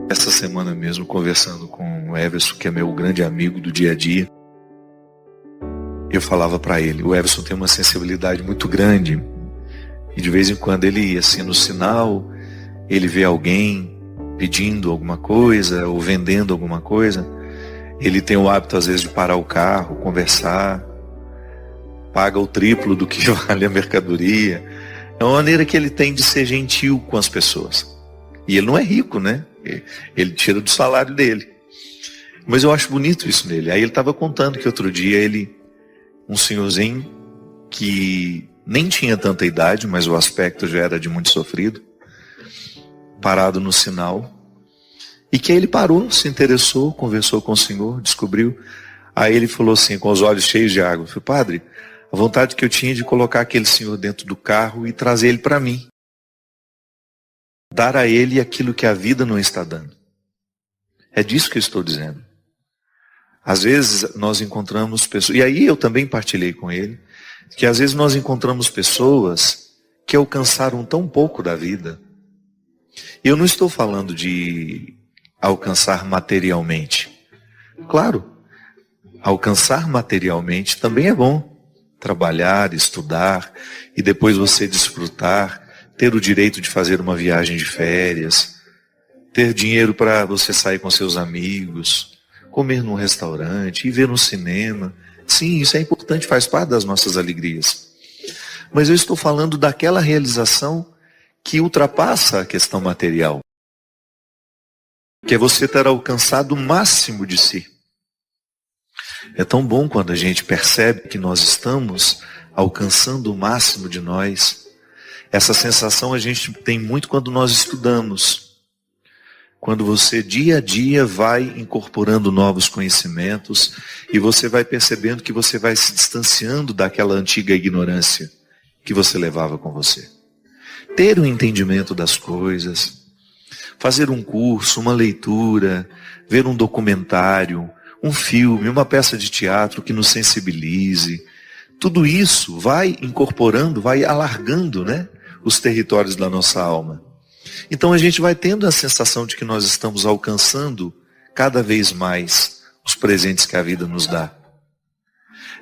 Essa semana mesmo, conversando com o Everson, que é meu grande amigo do dia a dia, eu falava para ele, o Everson tem uma sensibilidade muito grande, e de vez em quando ele, assim, no sinal, ele vê alguém pedindo alguma coisa, ou vendendo alguma coisa, ele tem o hábito às vezes de parar o carro, conversar, paga o triplo do que vale a mercadoria. É uma maneira que ele tem de ser gentil com as pessoas. E ele não é rico, né? Ele tira do salário dele. Mas eu acho bonito isso nele. Aí ele estava contando que outro dia um senhorzinho que nem tinha tanta idade, mas o aspecto já era de muito sofrido, parado no sinal, e que aí ele parou, se interessou, conversou com o senhor, descobriu. Aí ele falou assim, com os olhos cheios de água, falei, padre, a vontade que eu tinha de colocar aquele senhor dentro do carro e trazer ele para mim. Dar a ele aquilo que a vida não está dando. É disso que eu estou dizendo. Às vezes nós encontramos pessoas, e aí eu também partilhei com ele, que às vezes nós encontramos pessoas que alcançaram tão pouco da vida. Eu não estou falando de alcançar materialmente. Claro, alcançar materialmente também é bom. Trabalhar, estudar, e depois você desfrutar, ter o direito de fazer uma viagem de férias, ter dinheiro para você sair com seus amigos, comer num restaurante, ir ver no cinema. Sim, isso é importante, faz parte das nossas alegrias. Mas eu estou falando daquela realização que ultrapassa a questão material. Que é você ter alcançado o máximo de si. É tão bom quando a gente percebe que nós estamos alcançando o máximo de nós. Essa sensação a gente tem muito quando nós estudamos. Quando você dia a dia vai incorporando novos conhecimentos e você vai percebendo que você vai se distanciando daquela antiga ignorância que você levava com você. Ter um entendimento das coisas, fazer um curso, uma leitura, ver um documentário, um filme, uma peça de teatro que nos sensibilize. Tudo isso vai incorporando, vai alargando, né, os territórios da nossa alma. Então a gente vai tendo a sensação de que nós estamos alcançando cada vez mais os presentes que a vida nos dá.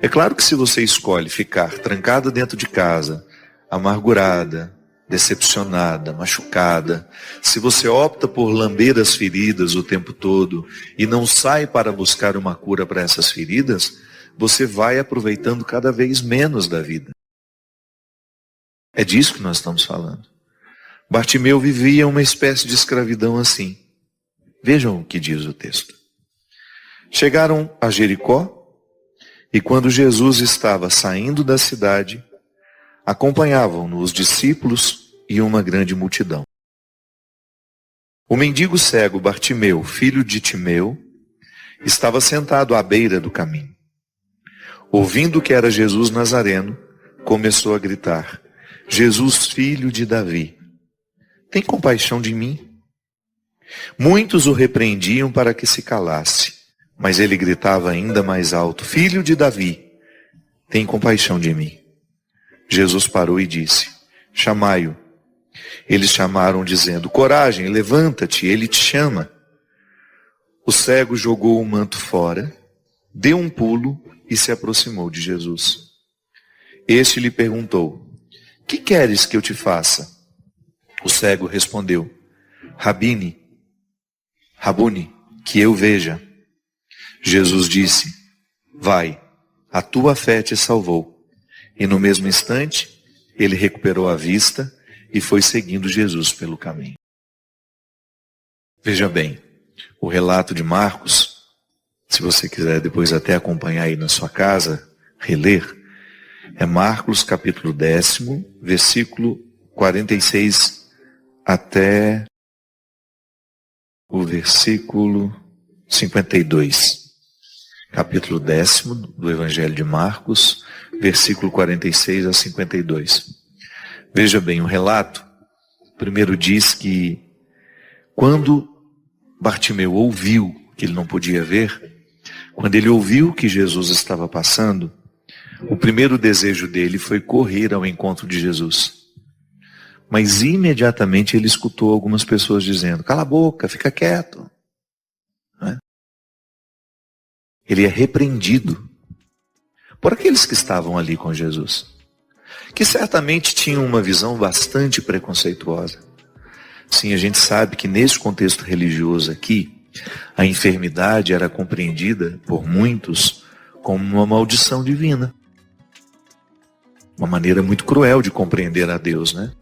É claro que se você escolhe ficar trancada dentro de casa, amargurada, decepcionada, machucada, se você opta por lamber as feridas o tempo todo e não sai para buscar uma cura para essas feridas, você vai aproveitando cada vez menos da vida. É disso que nós estamos falando. Bartimeu vivia uma espécie de escravidão assim. Vejam o que diz o texto. Chegaram a Jericó e quando Jesus estava saindo da cidade, acompanhavam-no os discípulos e uma grande multidão. O mendigo cego Bartimeu, filho de Timeu, estava sentado à beira do caminho. Ouvindo que era Jesus Nazareno, começou a gritar, Jesus, filho de Davi, tem compaixão de mim? Muitos o repreendiam para que se calasse, mas ele gritava ainda mais alto, filho de Davi, tem compaixão de mim. Jesus parou e disse, chamai-o. Eles chamaram dizendo, coragem, levanta-te, ele te chama. O cego jogou o manto fora, deu um pulo e se aproximou de Jesus. Este lhe perguntou, que queres que eu te faça? O cego respondeu, Rabuni, que eu veja. Jesus disse, vai, a tua fé te salvou. E no mesmo instante, ele recuperou a vista e foi seguindo Jesus pelo caminho. Veja bem, o relato de Marcos, se você quiser depois até acompanhar aí na sua casa, reler, é Marcos capítulo 10, versículo 46 até o versículo 52. Capítulo 10 do Evangelho de Marcos, versículo 46 a 52. Veja bem, o relato, primeiro diz que quando Bartimeu ouviu que ele não podia ver, quando ele ouviu que Jesus estava passando, o primeiro desejo dele foi correr ao encontro de Jesus. Mas imediatamente ele escutou algumas pessoas dizendo: cala a boca, fica quieto. Não é? Ele é repreendido por aqueles que estavam ali com Jesus, que certamente tinham uma visão bastante preconceituosa. Sim, a gente sabe que nesse contexto religioso aqui, a enfermidade era compreendida por muitos como uma maldição divina. Uma maneira muito cruel de compreender a Deus, né?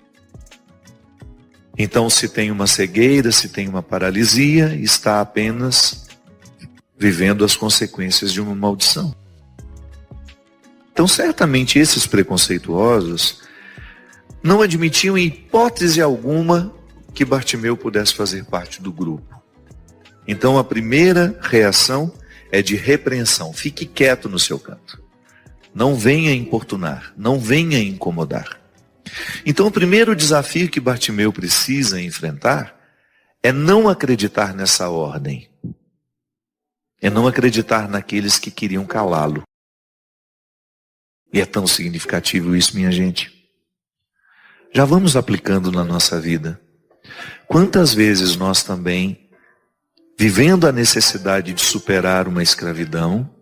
Então, se tem uma cegueira, se tem uma paralisia, está apenas vivendo as consequências de uma maldição. Então, certamente esses preconceituosos não admitiam em hipótese alguma que Bartimeu pudesse fazer parte do grupo. Então, a primeira reação é de repreensão. Fique quieto no seu canto. Não venha importunar, não venha incomodar. Então, o primeiro desafio que Bartimeu precisa enfrentar é não acreditar nessa ordem. É não acreditar naqueles que queriam calá-lo. E é tão significativo isso, minha gente. Já vamos aplicando na nossa vida. Quantas vezes nós também, vivendo a necessidade de superar uma escravidão,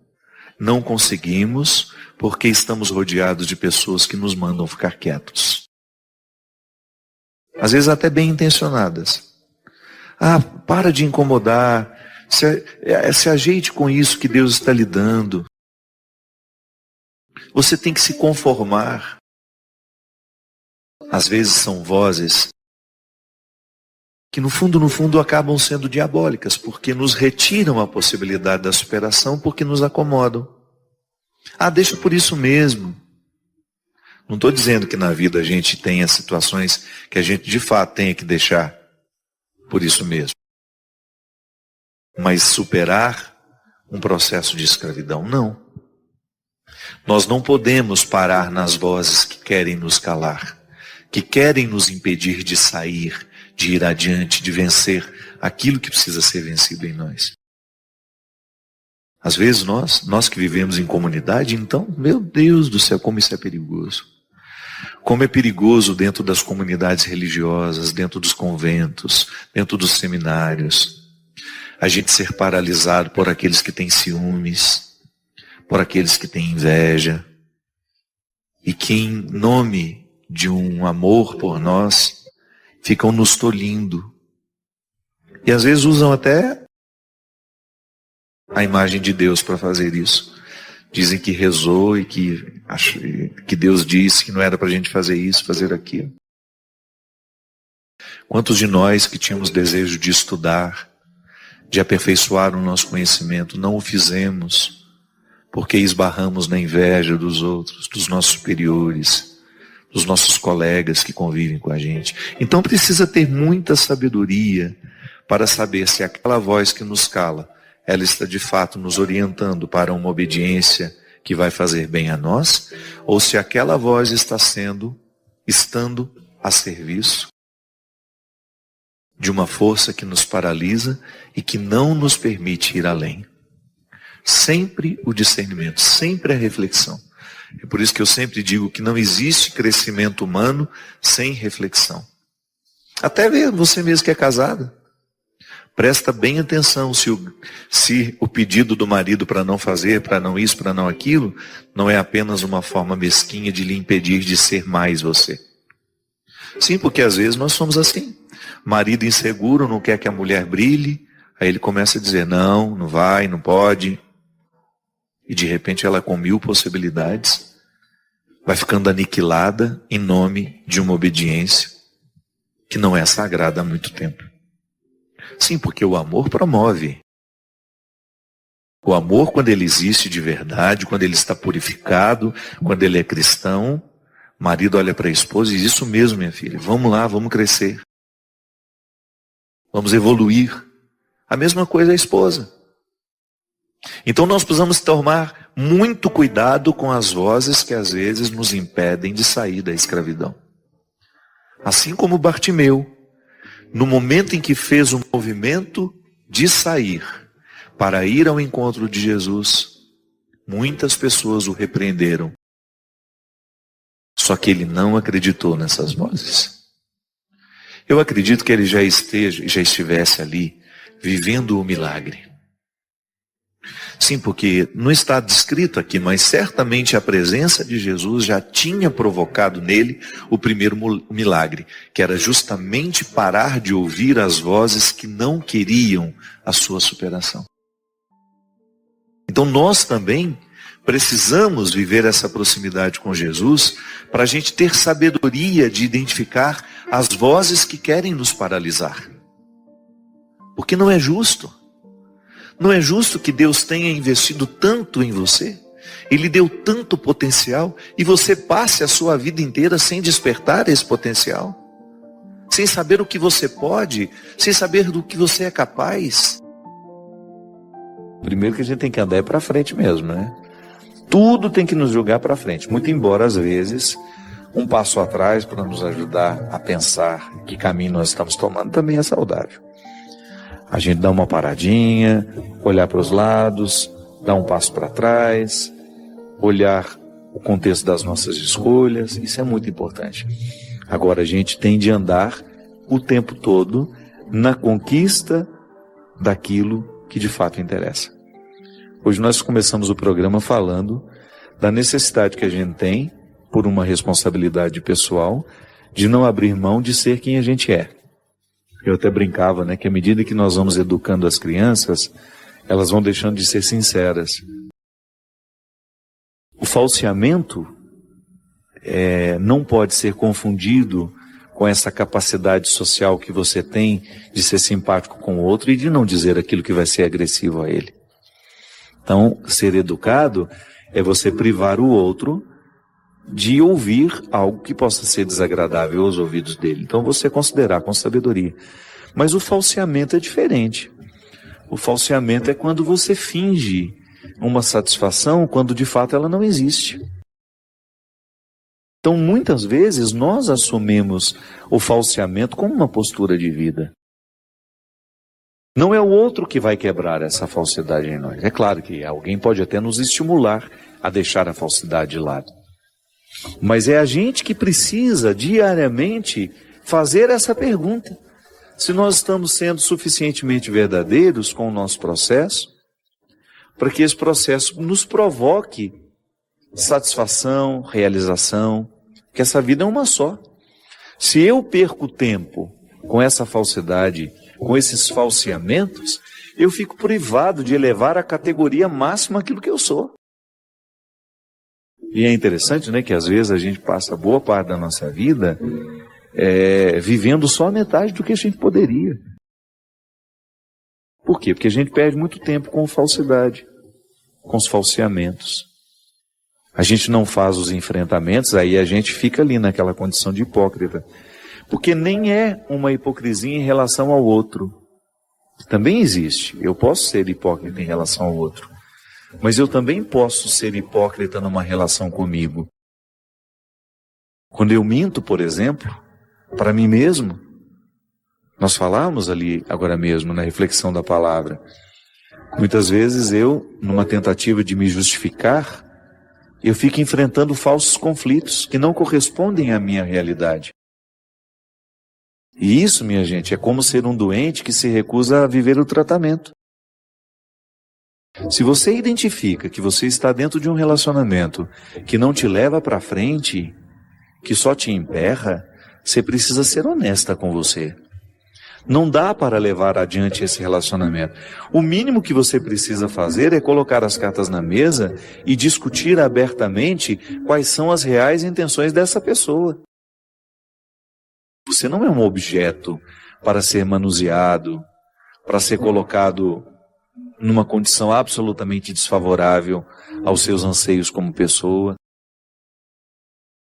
não conseguimos porque estamos rodeados de pessoas que nos mandam ficar quietos. Às vezes até bem intencionadas. Ah, para de incomodar, se ajeite com isso que Deus está lhe dando. Você tem que se conformar. Às vezes são vozes que no fundo acabam sendo diabólicas, porque nos retiram a possibilidade da superação, porque nos acomodam. Ah, deixa por isso mesmo. Não estou dizendo que na vida a gente tenha situações que a gente de fato tenha que deixar por isso mesmo. Mas superar um processo de escravidão, não. Nós não podemos parar nas vozes que querem nos calar, que querem nos impedir de sair, de ir adiante, de vencer aquilo que precisa ser vencido em nós. Às vezes nós que vivemos em comunidade, então, meu Deus do céu, como isso é perigoso. Como é perigoso dentro das comunidades religiosas, dentro dos conventos, dentro dos seminários, a gente ser paralisado por aqueles que têm ciúmes, por aqueles que têm inveja, e que em nome de um amor por nós, ficam nos tolhindo. E às vezes usam até a imagem de Deus para fazer isso. Dizem que rezou e que Deus disse que não era para a gente fazer isso, fazer aquilo. Quantos de nós que tínhamos desejo de estudar, de aperfeiçoar o nosso conhecimento, não o fizemos porque esbarramos na inveja dos outros, dos nossos superiores, dos nossos colegas que convivem com a gente. Então precisa ter muita sabedoria para saber se aquela voz que nos cala, ela está de fato nos orientando para uma obediência que vai fazer bem a nós, ou se aquela voz está estando a serviço de uma força que nos paralisa e que não nos permite ir além. Sempre o discernimento, sempre a reflexão. É por isso que eu sempre digo que não existe crescimento humano sem reflexão. Até você mesmo que é casado. Presta bem atenção se o pedido do marido para não fazer, para não isso, para não aquilo, não é apenas uma forma mesquinha de lhe impedir de ser mais você. Sim, porque às vezes nós somos assim. Marido inseguro não quer que a mulher brilhe, aí ele começa a dizer não, não vai, não pode. E de repente ela com 1000 possibilidades vai ficando aniquilada em nome de uma obediência que não é sagrada há muito tempo. Sim, porque o amor promove. O amor, quando ele existe de verdade, quando ele está purificado, quando ele é cristão, o marido olha para a esposa e diz: isso mesmo, minha filha, vamos lá, vamos crescer. Vamos evoluir. A mesma coisa a esposa. Então nós precisamos tomar muito cuidado com as vozes que às vezes nos impedem de sair da escravidão. Assim como Bartimeu, no momento em que fez o movimento de sair para ir ao encontro de Jesus, muitas pessoas o repreenderam. Só que ele não acreditou nessas vozes. Eu acredito que ele já estivesse ali, vivendo o milagre. Sim, porque não está descrito aqui, mas certamente a presença de Jesus já tinha provocado nele o primeiro milagre, que era justamente parar de ouvir as vozes que não queriam a sua superação. Então nós também precisamos viver essa proximidade com Jesus para a gente ter sabedoria de identificar as vozes que querem nos paralisar. Porque não é justo. Não é justo que Deus tenha investido tanto em você, Ele deu tanto potencial, e você passe a sua vida inteira sem despertar esse potencial, sem saber o que você pode, sem saber do que você é capaz. Primeiro que a gente tem que andar é para frente mesmo, né? Tudo tem que nos jogar para frente, muito embora às vezes um passo atrás para nos ajudar a pensar que caminho nós estamos tomando também é saudável. A gente dá uma paradinha, olhar para os lados, dar um passo para trás, olhar o contexto das nossas escolhas, isso é muito importante. Agora a gente tem de andar o tempo todo na conquista daquilo que de fato interessa. Hoje nós começamos o programa falando da necessidade que a gente tem, por uma responsabilidade pessoal, de não abrir mão de ser quem a gente é. Eu até brincava, né, que à medida que nós vamos educando as crianças, elas vão deixando de ser sinceras. O falseamento não pode ser confundido com essa capacidade social que você tem de ser simpático com o outro e de não dizer aquilo que vai ser agressivo a ele. Então, ser educado é você privar o outro de ouvir algo que possa ser desagradável aos ouvidos dele. Então você considerar com sabedoria. Mas o falseamento é diferente. O falseamento é quando você finge uma satisfação quando de fato ela não existe. Então muitas vezes nós assumimos o falseamento como uma postura de vida. Não é o outro que vai quebrar essa falsidade em nós. É claro que alguém pode até nos estimular a deixar a falsidade de lado. Mas é a gente que precisa diariamente fazer essa pergunta. Se nós estamos sendo suficientemente verdadeiros com o nosso processo, para que esse processo nos provoque satisfação, realização, que essa vida é uma só. Se eu perco tempo com essa falsidade, com esses falseamentos, eu fico privado de elevar à categoria máxima aquilo que eu sou. E é interessante, né, que às vezes a gente passa boa parte da nossa vida vivendo só a metade do que a gente poderia. Por quê? Porque a gente perde muito tempo com falsidade, com os falseamentos. A gente não faz os enfrentamentos, aí a gente fica ali naquela condição de hipócrita. Porque nem é uma hipocrisia em relação ao outro. Também existe. Eu posso ser hipócrita em relação ao outro. Mas eu também posso ser hipócrita numa relação comigo. Quando eu minto, por exemplo, para mim mesmo, nós falamos ali agora mesmo na reflexão da palavra, muitas vezes eu, numa tentativa de me justificar, eu fico enfrentando falsos conflitos que não correspondem à minha realidade. E isso, minha gente, é como ser um doente que se recusa a viver o tratamento. Se você identifica que você está dentro de um relacionamento que não te leva para frente, que só te emperra, você precisa ser honesta com você. Não dá para levar adiante esse relacionamento. O mínimo que você precisa fazer é colocar as cartas na mesa e discutir abertamente quais são as reais intenções dessa pessoa. Você não é um objeto para ser manuseado, para ser colocado numa condição absolutamente desfavorável aos seus anseios como pessoa.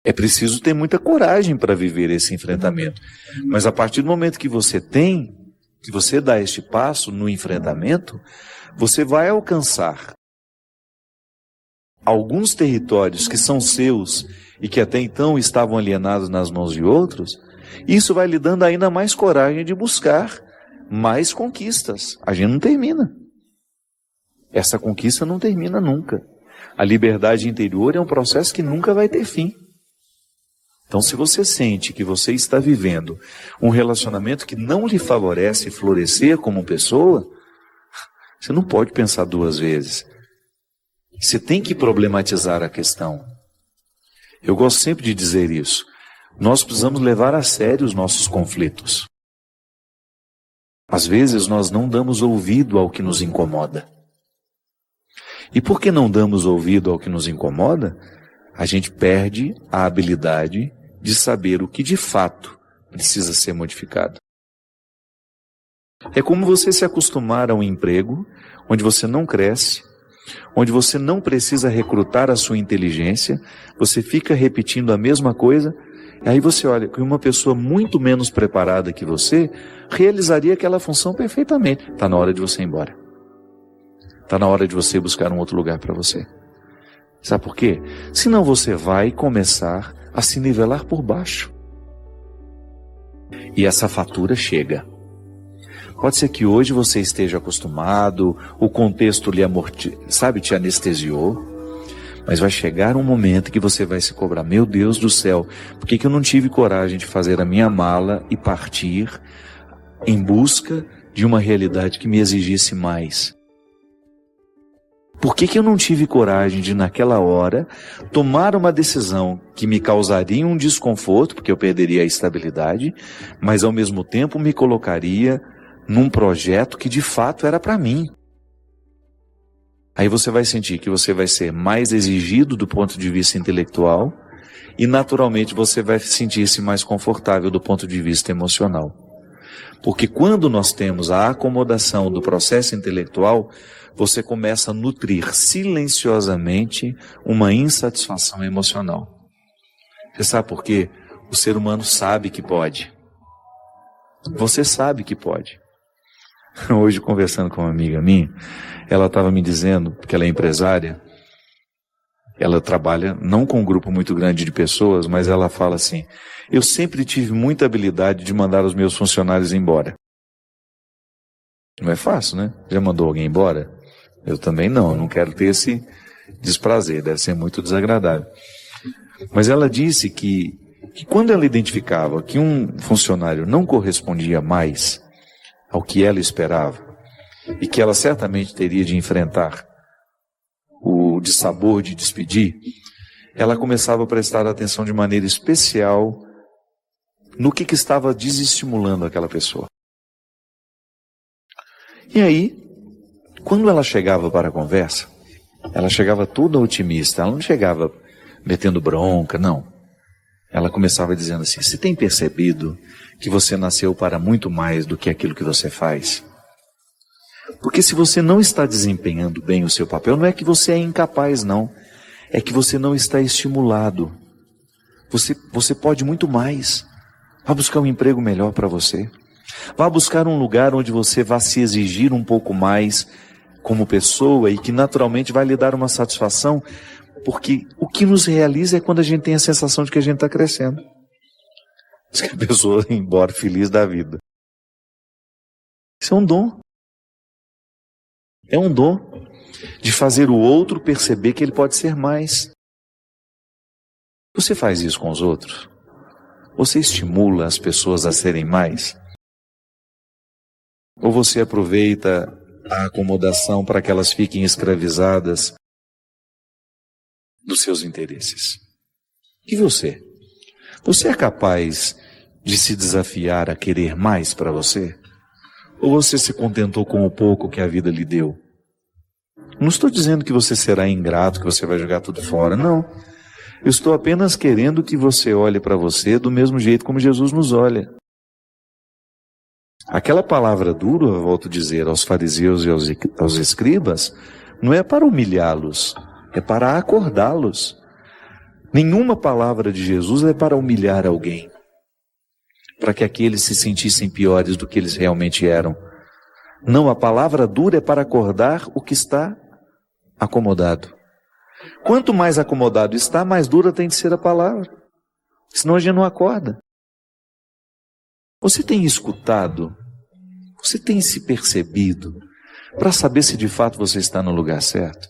É preciso ter muita coragem para viver esse enfrentamento. Mas a partir do momento que você dá este passo no enfrentamento, você vai alcançar alguns territórios que são seus e que até então estavam alienados nas mãos de outros. Isso vai lhe dando ainda mais coragem de buscar mais conquistas. A gente não termina. Essa conquista não termina nunca. A liberdade interior é um processo que nunca vai ter fim. Então, se você sente que você está vivendo um relacionamento que não lhe favorece florescer como pessoa, você não pode pensar duas vezes. Você tem que problematizar a questão. Eu gosto sempre de dizer isso. Nós precisamos levar a sério os nossos conflitos. Às vezes nós não damos ouvido ao que nos incomoda. E por que não damos ouvido ao que nos incomoda? A gente perde a habilidade de saber o que de fato precisa ser modificado. É como você se acostumar a um emprego onde você não cresce, onde você não precisa recrutar a sua inteligência, você fica repetindo a mesma coisa, e aí você olha que uma pessoa muito menos preparada que você realizaria aquela função perfeitamente. Está na hora de você ir embora. Está na hora de você buscar um outro lugar para você. Sabe por quê? Senão você vai começar a se nivelar por baixo. E essa fatura chega. Pode ser que hoje você esteja acostumado, o contexto lhe te anestesiou, mas vai chegar um momento que você vai se cobrar, meu Deus do céu, por que eu não tive coragem de fazer a minha mala e partir em busca de uma realidade que me exigisse mais? Por que eu não tive coragem de, naquela hora, tomar uma decisão que me causaria um desconforto, porque eu perderia a estabilidade, mas ao mesmo tempo me colocaria num projeto que de fato era para mim? Aí você vai sentir que você vai ser mais exigido do ponto de vista intelectual e naturalmente você vai sentir-se mais confortável do ponto de vista emocional. Porque quando nós temos a acomodação do processo intelectual, você começa a nutrir silenciosamente uma insatisfação emocional. Você sabe por quê? O ser humano sabe que pode. Você sabe que pode. Hoje, conversando com uma amiga minha, ela estava me dizendo, que ela é empresária, ela trabalha não com um grupo muito grande de pessoas, mas ela fala assim, eu sempre tive muita habilidade de mandar os meus funcionários embora. Não é fácil, né? Já mandou alguém embora? Eu também não, eu não quero ter esse desprazer, deve ser muito desagradável. Mas ela disse que quando ela identificava que um funcionário não correspondia mais ao que ela esperava, e que ela certamente teria de enfrentar o dissabor de despedir, ela começava a prestar atenção de maneira especial no que estava desestimulando aquela pessoa. E aí, quando ela chegava para a conversa, ela chegava toda otimista, ela não chegava metendo bronca, não. Ela começava dizendo assim, você tem percebido que você nasceu para muito mais do que aquilo que você faz? Porque se você não está desempenhando bem o seu papel, não é que você é incapaz, não. É que você não está estimulado. Você pode muito mais. Vá buscar um emprego melhor para você. Vá buscar um lugar onde você vá se exigir um pouco mais como pessoa e que naturalmente vai lhe dar uma satisfação, porque o que nos realiza é quando a gente tem a sensação de que a gente está crescendo. Diz que a pessoa vai embora feliz da vida. Isso é um dom. É um dom de fazer o outro perceber que ele pode ser mais. Você faz isso com os outros? Você estimula as pessoas a serem mais? Ou você aproveita a acomodação para que elas fiquem escravizadas dos seus interesses? E você? Você é capaz de se desafiar a querer mais para você? Ou você se contentou com o pouco que a vida lhe deu? Não estou dizendo que você será ingrato, que você vai jogar tudo fora, não. Eu estou apenas querendo que você olhe para você do mesmo jeito como Jesus nos olha. Aquela palavra dura, eu volto a dizer, aos fariseus e aos escribas, não é para humilhá-los, é para acordá-los. Nenhuma palavra de Jesus é para humilhar alguém, para que aqueles se sentissem piores do que eles realmente eram. Não, a palavra dura é para acordar o que está acomodado. Quanto mais acomodado está, mais dura tem de ser a palavra. Senão a gente não acorda. Você tem escutado? Você tem se percebido para saber se de fato você está no lugar certo?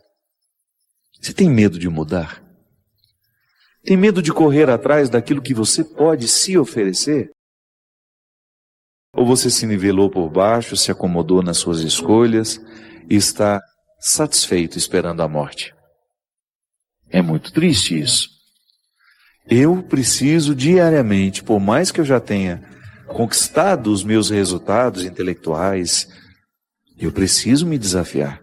Você tem medo de mudar? Tem medo de correr atrás daquilo que você pode se oferecer? Ou você se nivelou por baixo, se acomodou nas suas escolhas e está satisfeito esperando a morte? É muito triste isso. Eu preciso diariamente, por mais que eu já tenha conquistado os meus resultados intelectuais, eu preciso me desafiar.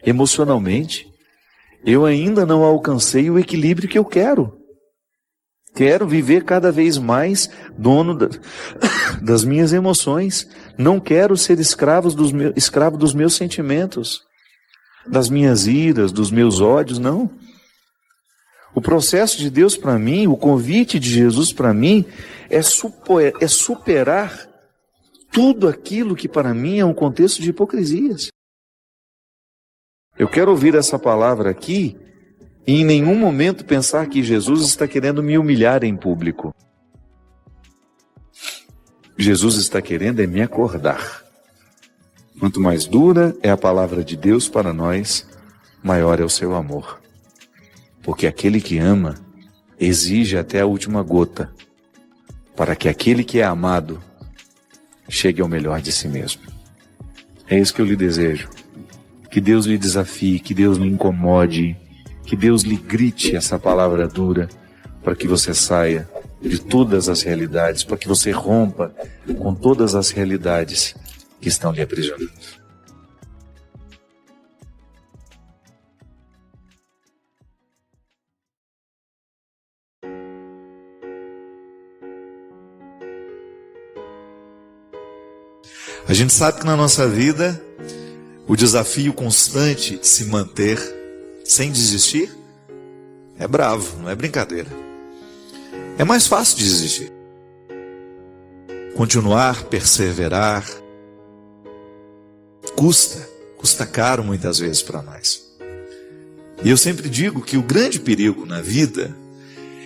Emocionalmente, eu ainda não alcancei o equilíbrio que eu quero. Quero viver cada vez mais dono das minhas emoções. Não quero ser escravo dos meus sentimentos, das minhas iras, dos meus ódios, não. O processo de Deus para mim, o convite de Jesus para mim, é superar tudo aquilo que para mim é um contexto de hipocrisias. Eu quero ouvir essa palavra aqui e em nenhum momento pensar que Jesus está querendo me humilhar em público. Jesus está querendo é me acordar. Quanto mais dura é a palavra de Deus para nós, maior é o seu amor. Porque aquele que ama exige até a última gota, para que aquele que é amado chegue ao melhor de si mesmo. É isso que eu lhe desejo. Que Deus lhe desafie, que Deus lhe incomode, que Deus lhe grite essa palavra dura, para que você saia de todas as realidades, para que você rompa com todas as realidades que estão lhe aprisionando. A gente sabe que na nossa vida, o desafio constante de se manter sem desistir é bravo, não é brincadeira. É mais fácil de desistir. Continuar, perseverar, custa caro muitas vezes para nós. E eu sempre digo que o grande perigo na vida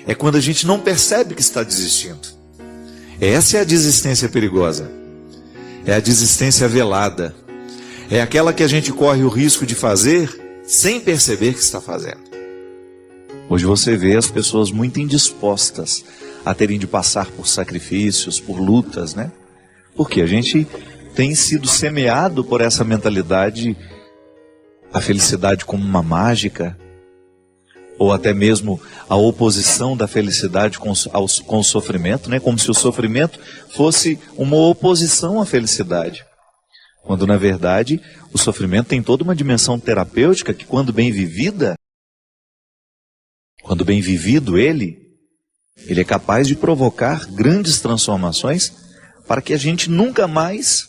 é quando a gente não percebe que está desistindo. Essa é a desistência perigosa. É a desistência velada. É aquela que a gente corre o risco de fazer sem perceber que está fazendo. Hoje você vê as pessoas muito indispostas a terem de passar por sacrifícios, por lutas, né? Porque a gente tem sido semeado por essa mentalidade, a felicidade como uma mágica, ou até mesmo a oposição da felicidade com o sofrimento, né? Como se o sofrimento fosse uma oposição à felicidade. Quando, na verdade, o sofrimento tem toda uma dimensão terapêutica que, quando bem vivido ele é capaz de provocar grandes transformações para que a gente nunca mais,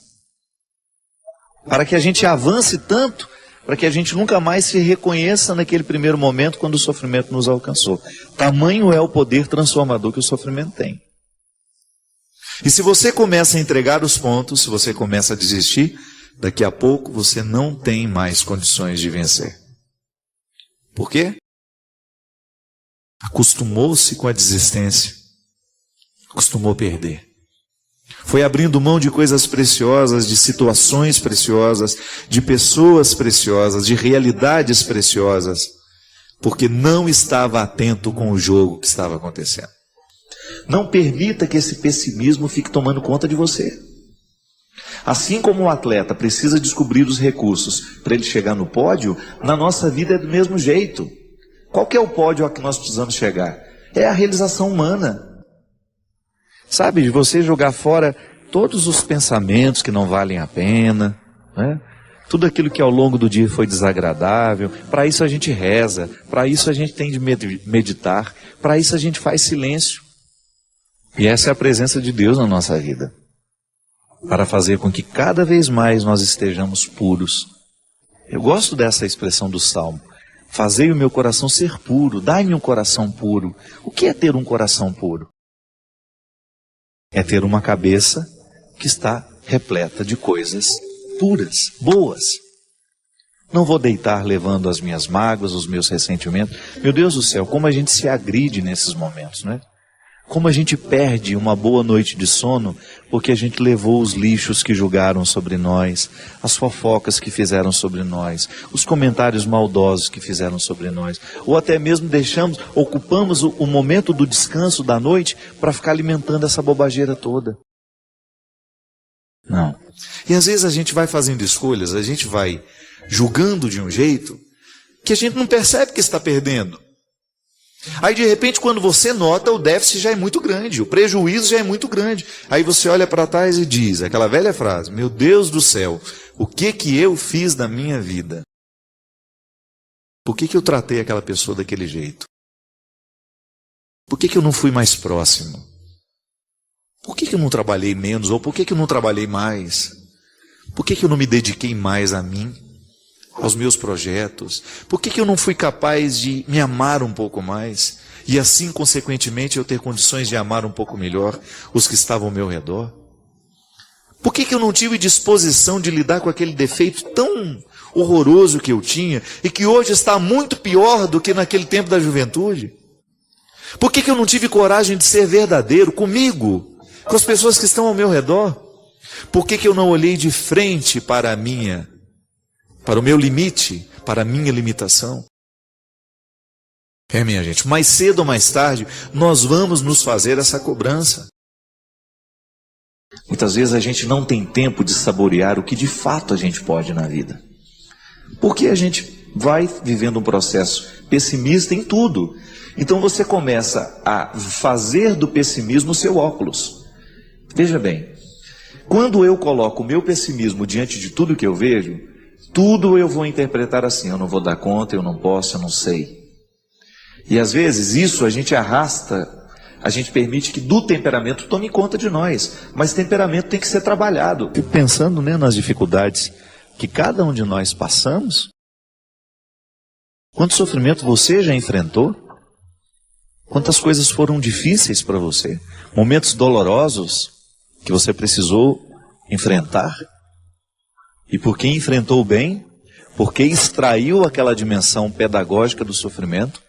para que a gente avance tanto, para que a gente nunca mais se reconheça naquele primeiro momento quando o sofrimento nos alcançou. Tamanho é o poder transformador que o sofrimento tem. E se você começa a entregar os pontos, se você começa a desistir, daqui a pouco você não tem mais condições de vencer. Por quê? Acostumou-se com a desistência, acostumou perder. Foi abrindo mão de coisas preciosas, de situações preciosas, de pessoas preciosas, de realidades preciosas, porque não estava atento com o jogo que estava acontecendo. Não permita que esse pessimismo fique tomando conta de você. Assim como o atleta precisa descobrir os recursos para ele chegar no pódio, na nossa vida é do mesmo jeito. Qual que é o pódio a que nós precisamos chegar? É a realização humana. Sabe, de você jogar fora todos os pensamentos que não valem a pena, né? Tudo aquilo que ao longo do dia foi desagradável. Para isso a gente reza, para isso a gente tem de meditar, para isso a gente faz silêncio. E essa é a presença de Deus na nossa vida, para fazer com que cada vez mais nós estejamos puros. Eu gosto dessa expressão do Salmo. Fazei o meu coração ser puro, dai-me um coração puro. O que é ter um coração puro? É ter uma cabeça que está repleta de coisas puras, boas. Não vou deitar levando as minhas mágoas, os meus ressentimentos. Meu Deus do céu, como a gente se agride nesses momentos, né? Como a gente perde uma boa noite de sono porque a gente levou os lixos que julgaram sobre nós, as fofocas que fizeram sobre nós, os comentários maldosos que fizeram sobre nós, ou até mesmo ocupamos o momento do descanso da noite para ficar alimentando essa bobageira toda. Não. E às vezes a gente vai fazendo escolhas, a gente vai julgando de um jeito que a gente não percebe que está perdendo. Aí de repente quando você nota, o déficit já é muito grande, o prejuízo já é muito grande. Aí você olha para trás e diz, aquela velha frase, meu Deus do céu, o que eu fiz da minha vida? Por que eu tratei aquela pessoa daquele jeito? Por que eu não fui mais próximo? Por que eu não trabalhei menos? Ou por que eu não trabalhei mais? Por que eu não me dediquei mais a mim? Aos meus projetos? Por que eu não fui capaz de me amar um pouco mais? E assim, consequentemente, eu ter condições de amar um pouco melhor os que estavam ao meu redor? Por que eu não tive disposição de lidar com aquele defeito tão horroroso que eu tinha e que hoje está muito pior do que naquele tempo da juventude? Por que eu não tive coragem de ser verdadeiro comigo, com as pessoas que estão ao meu redor? Por que eu não olhei de frente para o meu limite, para a minha limitação? Minha gente, mais cedo ou mais tarde, nós vamos nos fazer essa cobrança. Muitas vezes a gente não tem tempo de saborear o que de fato a gente pode na vida. Porque a gente vai vivendo um processo pessimista em tudo. Então você começa a fazer do pessimismo o seu óculos. Veja bem, quando eu coloco o meu pessimismo diante de tudo que eu vejo, tudo eu vou interpretar assim, eu não vou dar conta, eu não posso, eu não sei. E às vezes isso a gente arrasta, a gente permite que do temperamento tome conta de nós. Mas temperamento tem que ser trabalhado. Fico pensando, nas dificuldades que cada um de nós passamos. Quanto sofrimento você já enfrentou? Quantas coisas foram difíceis para você? Momentos dolorosos que você precisou enfrentar? E porque enfrentou bem, porque extraiu aquela dimensão pedagógica do sofrimento,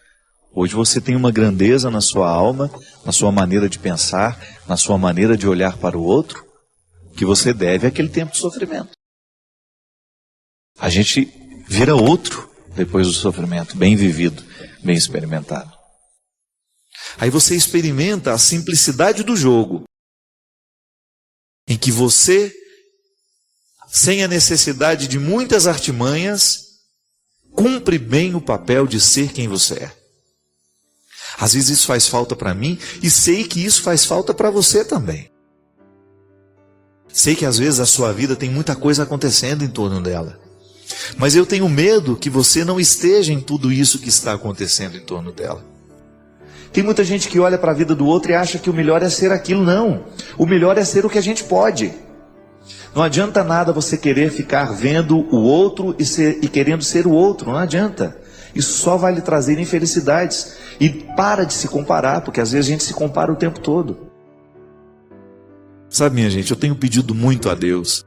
hoje você tem uma grandeza na sua alma, na sua maneira de pensar, na sua maneira de olhar para o outro, que você deve àquele tempo de sofrimento. A gente vira outro depois do sofrimento, bem vivido, bem experimentado. Aí você experimenta a simplicidade do jogo, em que você, sem a necessidade de muitas artimanhas, cumpre bem o papel de ser quem você é. Às vezes isso faz falta para mim e sei que isso faz falta para você também. Sei que às vezes a sua vida tem muita coisa acontecendo em torno dela. Mas eu tenho medo que você não esteja em tudo isso que está acontecendo em torno dela. Tem muita gente que olha para a vida do outro e acha que o melhor é ser aquilo. Não. O melhor é ser o que a gente pode. Não adianta nada você querer ficar vendo o outro e querendo ser o outro. Não adianta. Isso só vai lhe trazer infelicidades. E para de se comparar, porque às vezes a gente se compara o tempo todo. Sabe, minha gente, eu tenho pedido muito a Deus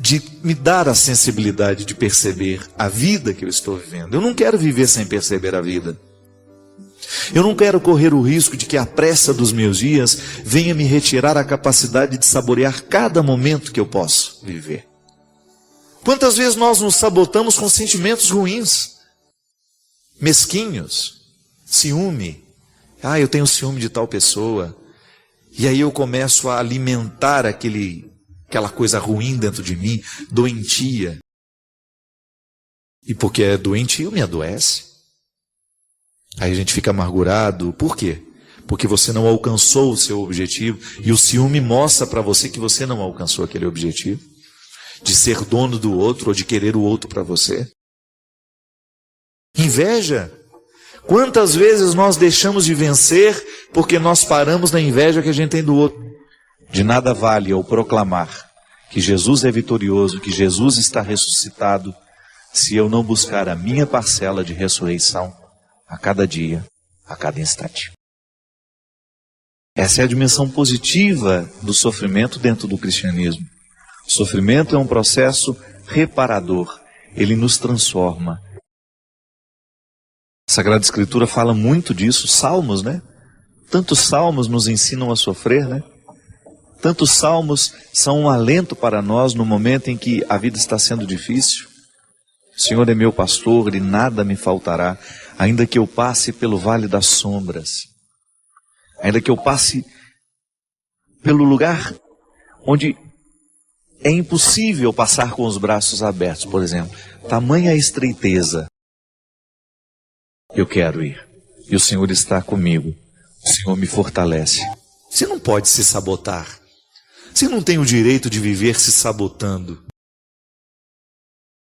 de me dar a sensibilidade de perceber a vida que eu estou vivendo. Eu não quero viver sem perceber a vida. Eu não quero correr o risco de que a pressa dos meus dias venha me retirar a capacidade de saborear cada momento que eu posso viver. Quantas vezes nós nos sabotamos com sentimentos ruins, mesquinhos, ciúme. Eu tenho ciúme de tal pessoa. E aí eu começo a alimentar aquela coisa ruim dentro de mim, doentia. E porque é doentio, me adoece. Aí a gente fica amargurado. Por quê? Porque você não alcançou o seu objetivo. E o ciúme mostra para você que você não alcançou aquele objetivo. De ser dono do outro ou de querer o outro para você. Inveja. Quantas vezes nós deixamos de vencer porque nós paramos na inveja que a gente tem do outro? De nada vale eu proclamar que Jesus é vitorioso, que Jesus está ressuscitado, se eu não buscar a minha parcela de ressurreição a cada dia, a cada instante. Essa é a dimensão positiva do sofrimento dentro do cristianismo. O sofrimento é um processo reparador. Ele nos transforma. A Sagrada Escritura fala muito disso. Salmos, Tantos salmos nos ensinam a sofrer, né? Tantos salmos são um alento para nós no momento em que a vida está sendo difícil. O Senhor é meu pastor e nada me faltará, ainda que eu passe pelo vale das sombras, ainda que eu passe pelo lugar onde é impossível passar com os braços abertos, por exemplo. Tamanha estreiteza. Eu quero ir. E o Senhor está comigo. O Senhor me fortalece. Você não pode se sabotar. Você não tem o direito de viver se sabotando.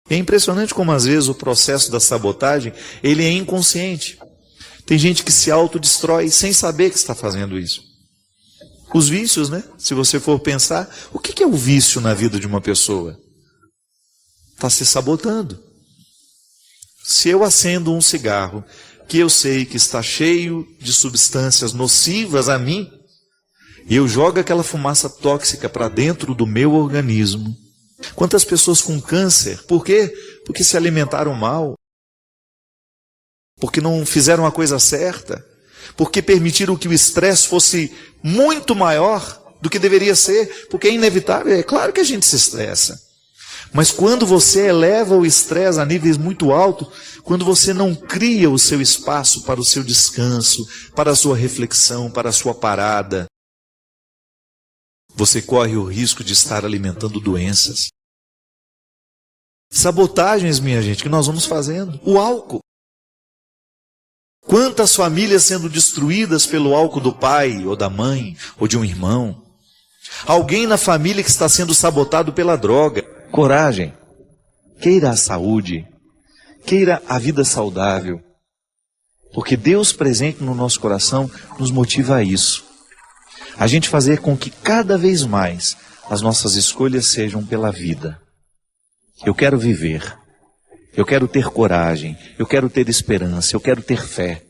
É impressionante como às vezes o processo da sabotagem, ele é inconsciente. Tem gente que se autodestrói sem saber que está fazendo isso. Os vícios, né? Se você for pensar, o que é o vício na vida de uma pessoa? Está se sabotando. Se eu acendo um cigarro que eu sei que está cheio de substâncias nocivas a mim, e eu jogo aquela fumaça tóxica para dentro do meu organismo. Quantas pessoas com câncer? Por quê? Porque se alimentaram mal. Porque não fizeram a coisa certa. Porque permitiram que o estresse fosse muito maior do que deveria ser. Porque é inevitável, é claro que a gente se estressa. Mas quando você eleva o estresse a níveis muito altos, quando você não cria o seu espaço para o seu descanso, para a sua reflexão, para a sua parada, você corre o risco de estar alimentando doenças. Sabotagens, minha gente, que nós vamos fazendo. O álcool. Quantas famílias sendo destruídas pelo álcool do pai, ou da mãe, ou de um irmão. Alguém na família que está sendo sabotado pela droga. Coragem. Queira a saúde. Queira a vida saudável. Porque Deus presente no nosso coração nos motiva a isso. A gente fazer com que cada vez mais as nossas escolhas sejam pela vida. Eu quero viver, eu quero ter coragem, eu quero ter esperança, eu quero ter fé.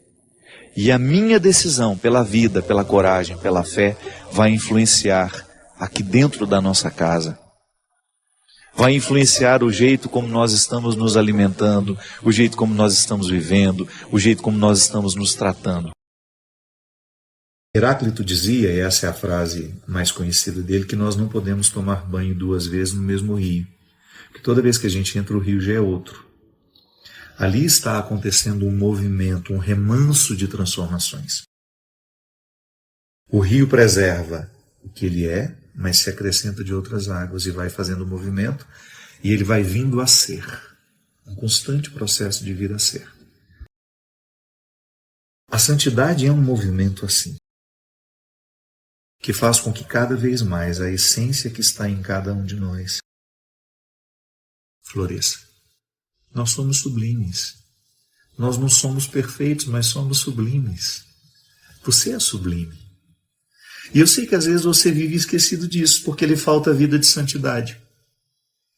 E a minha decisão pela vida, pela coragem, pela fé, vai influenciar aqui dentro da nossa casa. Vai influenciar o jeito como nós estamos nos alimentando, o jeito como nós estamos vivendo, o jeito como nós estamos nos tratando. Heráclito dizia, e essa é a frase mais conhecida dele, que nós não podemos tomar banho 2 vezes no mesmo rio. Porque toda vez que a gente entra, o rio já é outro. Ali está acontecendo um movimento, um remanso de transformações. O rio preserva o que ele é, mas se acrescenta de outras águas e vai fazendo movimento, e ele vai vindo a ser. Um constante processo de vir a ser. A santidade é um movimento assim, que faz com que cada vez mais a essência que está em cada um de nós floresça. Nós somos sublimes. Nós não somos perfeitos, mas somos sublimes. Você é sublime. E eu sei que às vezes você vive esquecido disso, porque lhe falta vida de santidade.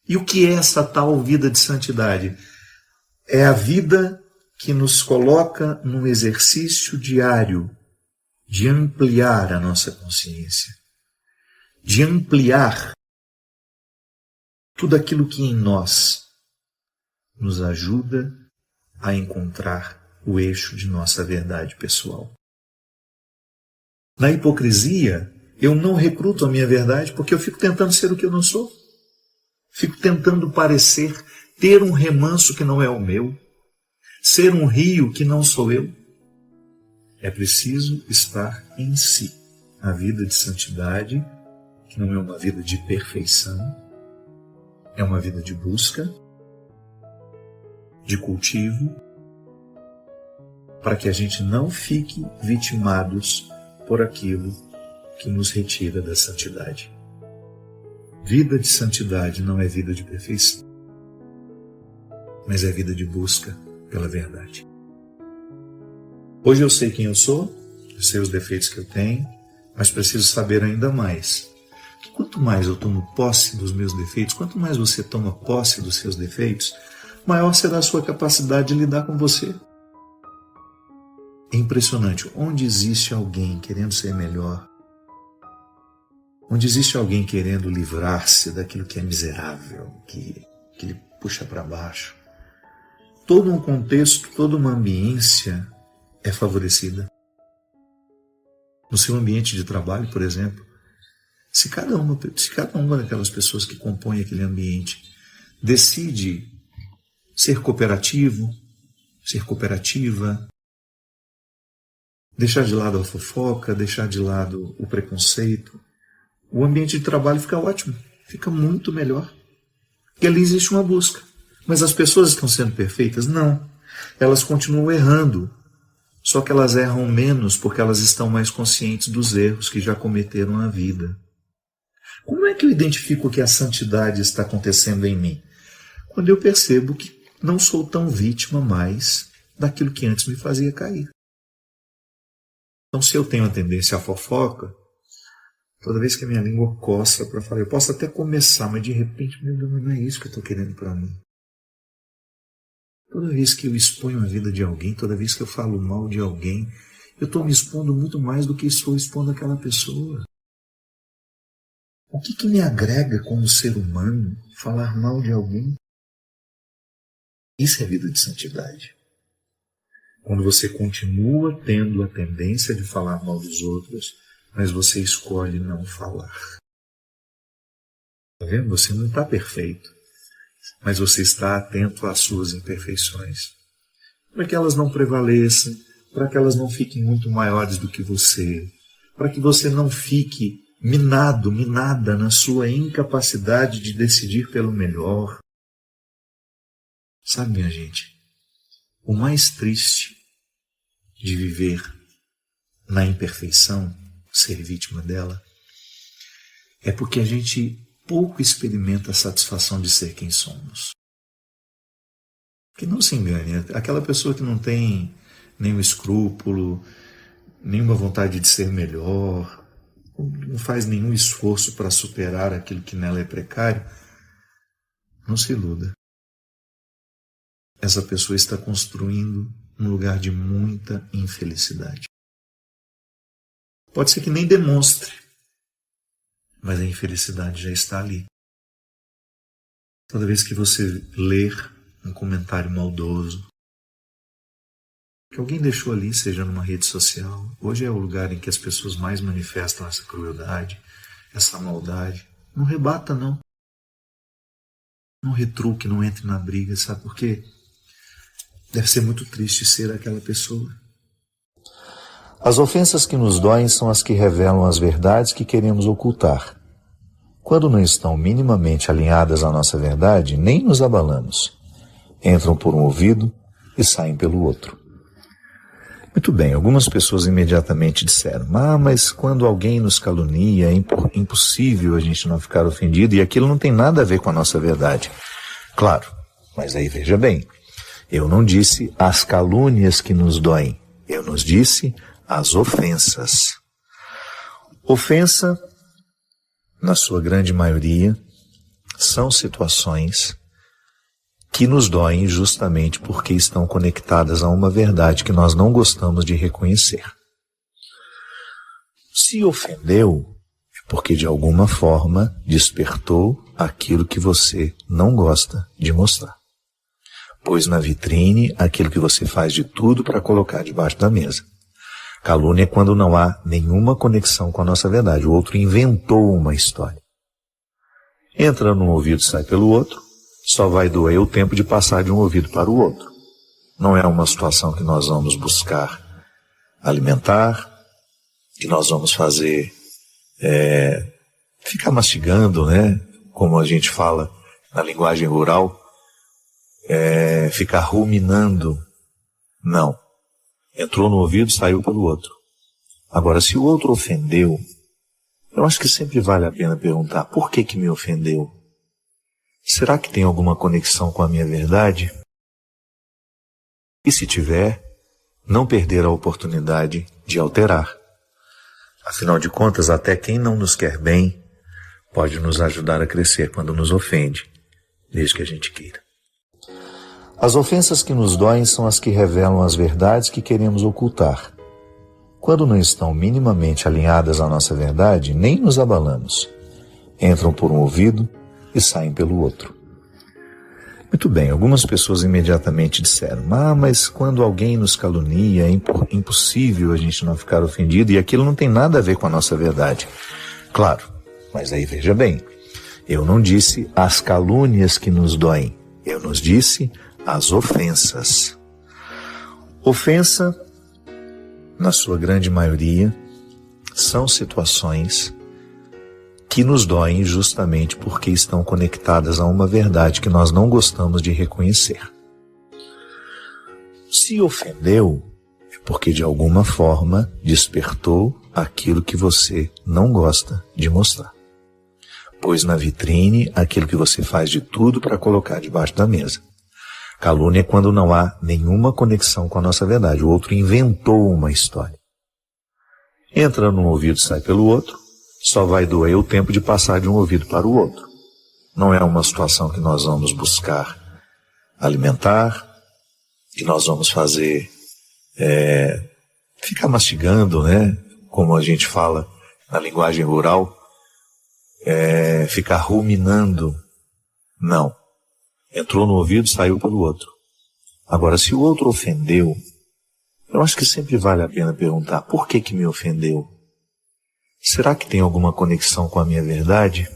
E o que é essa tal vida de santidade? É a vida que nos coloca num exercício diário de ampliar a nossa consciência, de ampliar tudo aquilo que em nós nos ajuda a encontrar o eixo de nossa verdade pessoal. Na hipocrisia, eu não recruto a minha verdade porque eu fico tentando ser o que eu não sou. Fico tentando parecer, ter um remanso que não é o meu, ser um rio que não sou eu. É preciso estar em si. A vida de santidade, que não é uma vida de perfeição, é uma vida de busca, de cultivo, para que a gente não fique vitimados por aquilo que nos retira da santidade. Vida de santidade não é vida de perfeição, mas é vida de busca pela verdade. Hoje eu sei quem eu sou, eu sei os defeitos que eu tenho, mas preciso saber ainda mais. Que quanto mais eu tomo posse dos meus defeitos, quanto mais você toma posse dos seus defeitos, maior será a sua capacidade de lidar com você. É impressionante, onde existe alguém querendo ser melhor, onde existe alguém querendo livrar-se daquilo que é miserável, que lhe puxa para baixo, todo um contexto, toda uma ambiência é favorecida. No seu ambiente de trabalho, por exemplo, se cada uma daquelas pessoas que compõem aquele ambiente decide ser cooperativo, ser cooperativa, deixar de lado a fofoca, deixar de lado o preconceito, o ambiente de trabalho fica ótimo, fica muito melhor. Porque ali existe uma busca. Mas as pessoas estão sendo perfeitas? Não. Elas continuam errando. Só que elas erram menos porque elas estão mais conscientes dos erros que já cometeram na vida. Como é que eu identifico que a santidade está acontecendo em mim? Quando eu percebo que não sou tão vítima mais daquilo que antes me fazia cair. Então, se eu tenho a tendência à fofoca, toda vez que a minha língua coça para falar, eu posso até começar, mas de repente, meu Deus, não é isso que eu estou querendo para mim. Toda vez que eu exponho a vida de alguém, toda vez que eu falo mal de alguém, eu estou me expondo muito mais do que estou expondo aquela pessoa. O que me agrega como ser humano falar mal de alguém? Isso é vida de santidade. Quando você continua tendo a tendência de falar mal dos outros, mas você escolhe não falar. Está vendo? Você não está perfeito, mas você está atento às suas imperfeições. Para que elas não prevaleçam, para que elas não fiquem muito maiores do que você, para que você não fique minada na sua incapacidade de decidir pelo melhor. Sabe, minha gente, o mais triste de viver na imperfeição, ser vítima dela, é porque a gente pouco experimenta a satisfação de ser quem somos. Que não se engane, aquela pessoa que não tem nenhum escrúpulo, nenhuma vontade de ser melhor, não faz nenhum esforço para superar aquilo que nela é precário, não se iluda. Essa pessoa está construindo um lugar de muita infelicidade. Pode ser que nem demonstre, mas a infelicidade já está ali. Toda vez que você ler um comentário maldoso, que alguém deixou ali, seja numa rede social, hoje é o lugar em que as pessoas mais manifestam essa crueldade, essa maldade. Não rebata, não. Não retruque, não entre na briga, sabe por quê? Deve ser muito triste ser aquela pessoa. As ofensas que nos doem são as que revelam as verdades que queremos ocultar. Quando não estão minimamente alinhadas à nossa verdade, nem nos abalamos. Entram por um ouvido e saem pelo outro. Muito bem, algumas pessoas imediatamente disseram, mas quando alguém nos calunia, é impossível a gente não ficar ofendido e aquilo não tem nada a ver com a nossa verdade. Claro, mas aí veja bem, eu não disse as calúnias que nos doem, eu nos disse as ofensas. Ofensa, na sua grande maioria, são situações que nos doem justamente porque estão conectadas a uma verdade que nós não gostamos de reconhecer. Se ofendeu, é porque de alguma forma despertou aquilo que você não gosta de mostrar. Pôs na vitrine aquilo que você faz de tudo para colocar debaixo da mesa. Calúnia é quando não há nenhuma conexão com a nossa verdade. O outro inventou uma história. Entra num ouvido e sai pelo outro. Só vai doer o tempo de passar de um ouvido para o outro. Não é uma situação que nós vamos buscar alimentar, que nós vamos fazer ficar mastigando, né? Como a gente fala na linguagem rural, ficar ruminando. Não. Entrou no ouvido, saiu pelo outro. Agora, se o outro ofendeu, eu acho que sempre vale a pena perguntar, por que me ofendeu? Será que tem alguma conexão com a minha verdade? E se tiver, não perder a oportunidade de alterar. Afinal de contas, até quem não nos quer bem pode nos ajudar a crescer quando nos ofende, desde que a gente queira. As ofensas que nos doem são as que revelam as verdades que queremos ocultar. Quando não estão minimamente alinhadas à nossa verdade, nem nos abalamos. Entram por um ouvido e saem pelo outro. Muito bem, algumas pessoas imediatamente disseram, mas quando alguém nos calunia, é impossível a gente não ficar ofendido, e aquilo não tem nada a ver com a nossa verdade. Claro, mas aí veja bem, eu não disse as calúnias que nos doem, eu nos disse as ofensas. Ofensa, na sua grande maioria, são situações que nos doem justamente porque estão conectadas a uma verdade que nós não gostamos de reconhecer. Se ofendeu, é porque de alguma forma despertou aquilo que você não gosta de mostrar. Pôs na vitrine aquilo que você faz de tudo para colocar debaixo da mesa. Calúnia é quando não há nenhuma conexão com a nossa verdade. O outro inventou uma história. Entra num ouvido, sai pelo outro. Só vai doer o tempo de passar de um ouvido para o outro. Não é uma situação que nós vamos buscar alimentar, que nós vamos fazer ficar mastigando, né? Como a gente fala na linguagem rural, ficar ruminando. Não. Entrou no ouvido, saiu pelo outro. Agora, se o outro ofendeu, eu acho que sempre vale a pena perguntar, por que me ofendeu? Será que tem alguma conexão com a minha verdade?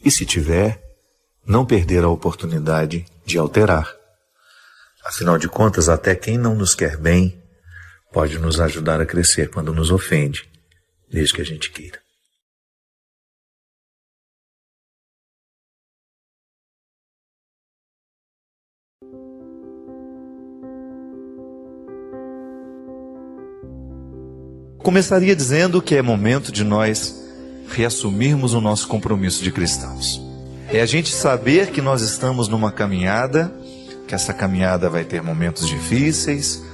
E se tiver, não perder a oportunidade de alterar. Afinal de contas, até quem não nos quer bem pode nos ajudar a crescer quando nos ofende, desde que a gente queira. Começaria dizendo que é momento de nós reassumirmos o nosso compromisso de cristãos. É a gente saber que nós estamos numa caminhada, que essa caminhada vai ter momentos difíceis,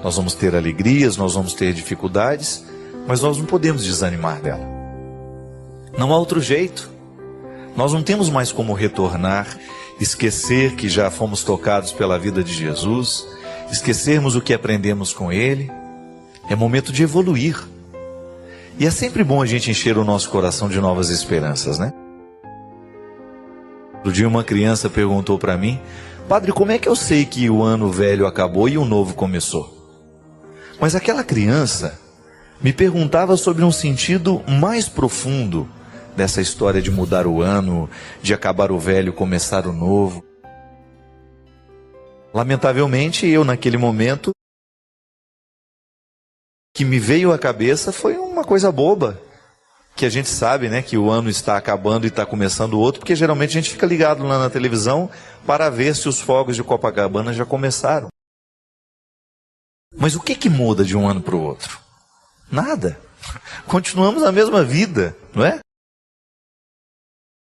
nós vamos ter alegrias, nós vamos ter dificuldades, mas nós não podemos desanimar dela. Não há outro jeito. Nós não temos mais como retornar, esquecer que já fomos tocados pela vida de Jesus, esquecermos o que aprendemos com Ele. É momento de evoluir. E é sempre bom a gente encher o nosso coração de novas esperanças, né? Outro dia uma criança perguntou para mim, padre, como é que eu sei que o ano velho acabou e o novo começou? Mas aquela criança me perguntava sobre um sentido mais profundo dessa história de mudar o ano, de acabar o velho e começar o novo. Lamentavelmente, eu naquele momento, que me veio à cabeça foi uma coisa boba, que a gente sabe, né, que o ano está acabando e está começando outro, porque geralmente a gente fica ligado lá na televisão para ver se os fogos de Copacabana já começaram. Mas o que muda de um ano para o outro? Nada. Continuamos a mesma vida, não é?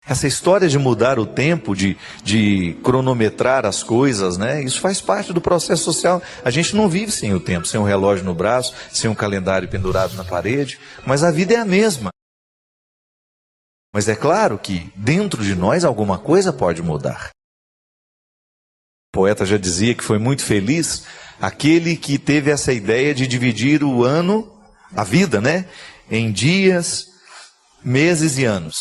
Essa história de mudar o tempo, de cronometrar as coisas, né? Isso faz parte do processo social. A gente não vive sem o tempo, sem um relógio no braço, sem um calendário pendurado na parede, mas a vida é a mesma. Mas é claro que dentro de nós alguma coisa pode mudar. O poeta já dizia que foi muito feliz aquele que teve essa ideia de dividir o ano, a vida, né? Em dias, meses e anos.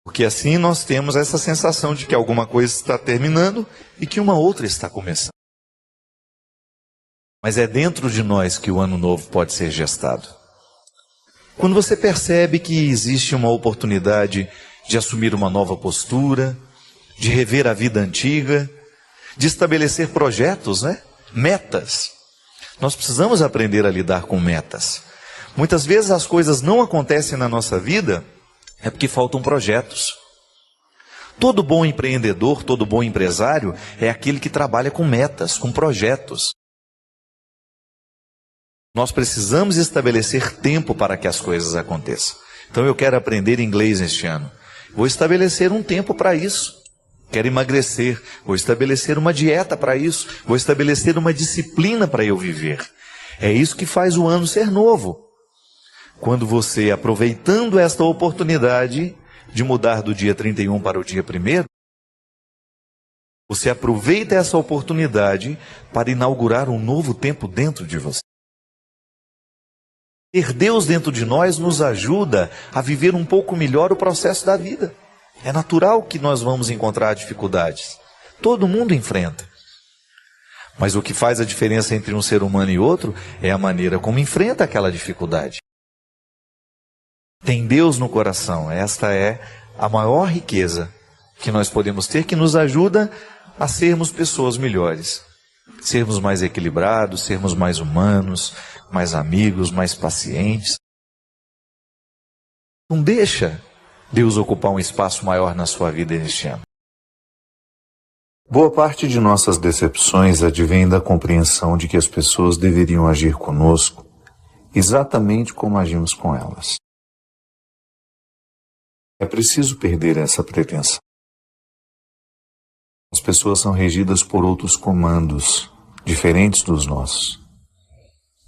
Porque assim nós temos essa sensação de que alguma coisa está terminando e que uma outra está começando. Mas é dentro de nós que o ano novo pode ser gestado. Quando você percebe que existe uma oportunidade de assumir uma nova postura, de rever a vida antiga, de estabelecer projetos, né? Metas. Nós precisamos aprender a lidar com metas. Muitas vezes as coisas não acontecem na nossa vida é porque faltam projetos. Todo bom empreendedor, todo bom empresário é aquele que trabalha com metas, com projetos. Nós precisamos estabelecer tempo para que as coisas aconteçam. Então eu quero aprender inglês este ano. Vou estabelecer um tempo para isso. Quero emagrecer. Vou estabelecer uma dieta para isso. Vou estabelecer uma disciplina para eu viver. É isso que faz o ano ser novo. Quando você, aproveitando esta oportunidade de mudar do dia 31 para o dia 1º, você aproveita essa oportunidade para inaugurar um novo tempo dentro de você. Ter Deus dentro de nós nos ajuda a viver um pouco melhor o processo da vida. É natural que nós vamos encontrar dificuldades. Todo mundo enfrenta. Mas o que faz a diferença entre um ser humano e outro é a maneira como enfrenta aquela dificuldade. Tem Deus no coração. Esta é a maior riqueza que nós podemos ter, que nos ajuda a sermos pessoas melhores. Sermos mais equilibrados, sermos mais humanos, mais amigos, mais pacientes. Não deixa Deus ocupar um espaço maior na sua vida neste ano. Boa parte de nossas decepções advém da compreensão de que as pessoas deveriam agir conosco exatamente como agimos com elas. É preciso perder essa pretensão. As pessoas são regidas por outros comandos, diferentes dos nossos.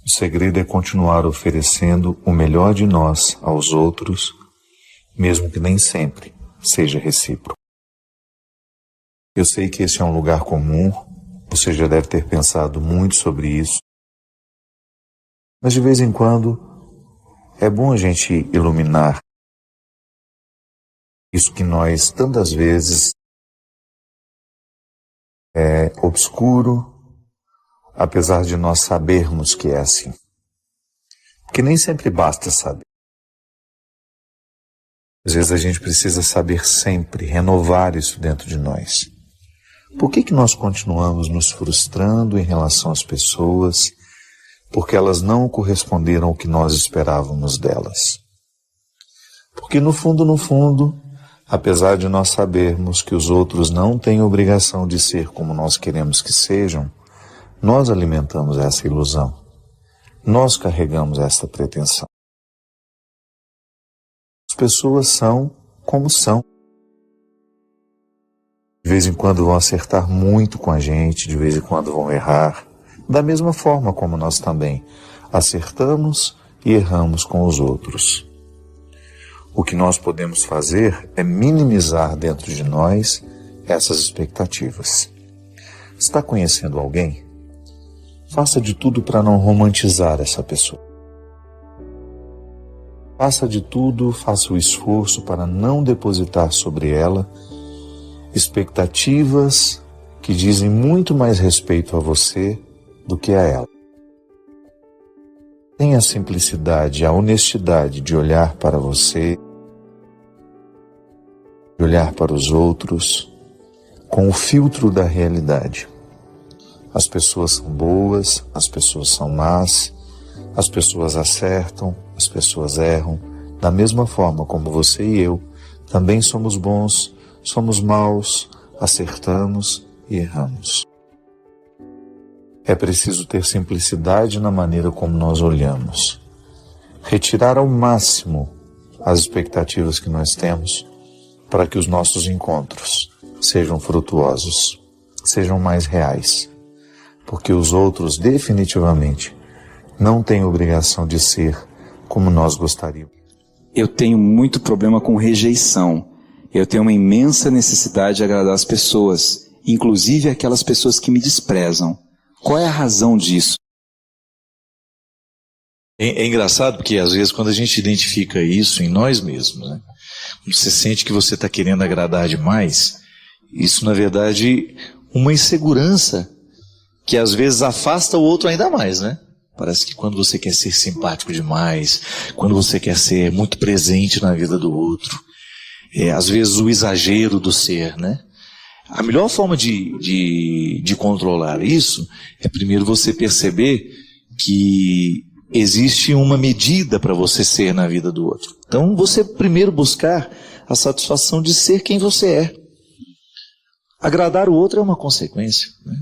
O segredo é continuar oferecendo o melhor de nós aos outros, mesmo que nem sempre seja recíproco. Eu sei que esse é um lugar comum, você já deve ter pensado muito sobre isso, mas de vez em quando é bom a gente iluminar isso que nós tantas vezes é obscuro, apesar de nós sabermos que é assim. Porque nem sempre basta saber. Às vezes a gente precisa saber sempre, renovar isso dentro de nós. Por que nós continuamos nos frustrando em relação às pessoas? Porque elas não corresponderam ao que nós esperávamos delas. Porque no fundo, apesar de nós sabermos que os outros não têm obrigação de ser como nós queremos que sejam, nós alimentamos essa ilusão. Nós carregamos essa pretensão. As pessoas são como são. De vez em quando vão acertar muito com a gente, de vez em quando vão errar, da mesma forma como nós também acertamos e erramos com os outros. O que nós podemos fazer é minimizar dentro de nós essas expectativas. Está conhecendo alguém? Faça de tudo para não romantizar essa pessoa. Faça de tudo, faça o esforço para não depositar sobre ela expectativas que dizem muito mais respeito a você do que a ela. Tenha a simplicidade, a honestidade de olhar para você, de olhar para os outros, com o filtro da realidade. As pessoas são boas, as pessoas são más, as pessoas acertam, as pessoas erram, da mesma forma como você e eu também somos bons, somos maus, acertamos e erramos. É preciso ter simplicidade na maneira como nós olhamos. Retirar ao máximo as expectativas que nós temos para que os nossos encontros sejam frutuosos, sejam mais reais. Porque os outros definitivamente não têm obrigação de ser como nós gostaríamos. Eu tenho muito problema com rejeição. Eu tenho uma imensa necessidade de agradar as pessoas, inclusive aquelas pessoas que me desprezam. Qual é a razão disso? É engraçado porque às vezes quando a gente identifica isso em nós mesmos, né? Você sente que você está querendo agradar demais, isso na verdade uma insegurança que às vezes afasta o outro ainda mais, né? Parece que quando você quer ser simpático demais, quando você quer ser muito presente na vida do outro, às vezes o exagero do ser, né? A melhor forma de controlar isso é primeiro você perceber que existe uma medida para você ser na vida do outro. Então você primeiro buscar a satisfação de ser quem você é. Agradar o outro é uma consequência, né?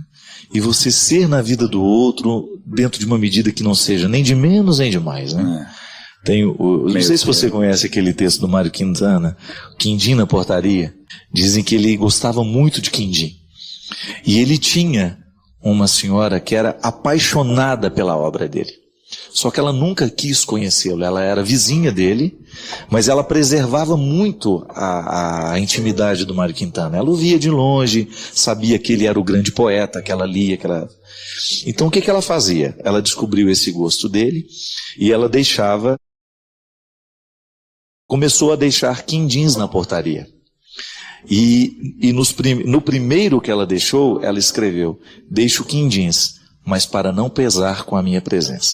E você ser na vida do outro dentro de uma medida que não seja nem de menos nem de mais, né? Não sei se você conhece aquele texto do Mário Quintana, Quindim na Portaria. Dizem que ele gostava muito de quindim. E ele tinha uma senhora que era apaixonada pela obra dele. Só que ela nunca quis conhecê-lo. Ela era vizinha dele, mas ela preservava muito a intimidade do Mário Quintana. Ela o via de longe, sabia que ele era o grande poeta, que ela lia, que ela... Então o que ela fazia? Ela descobriu esse gosto dele e ela começou a deixar quindins na portaria. E no primeiro que ela deixou, ela escreveu: deixo quindins, mas para não pesar com a minha presença.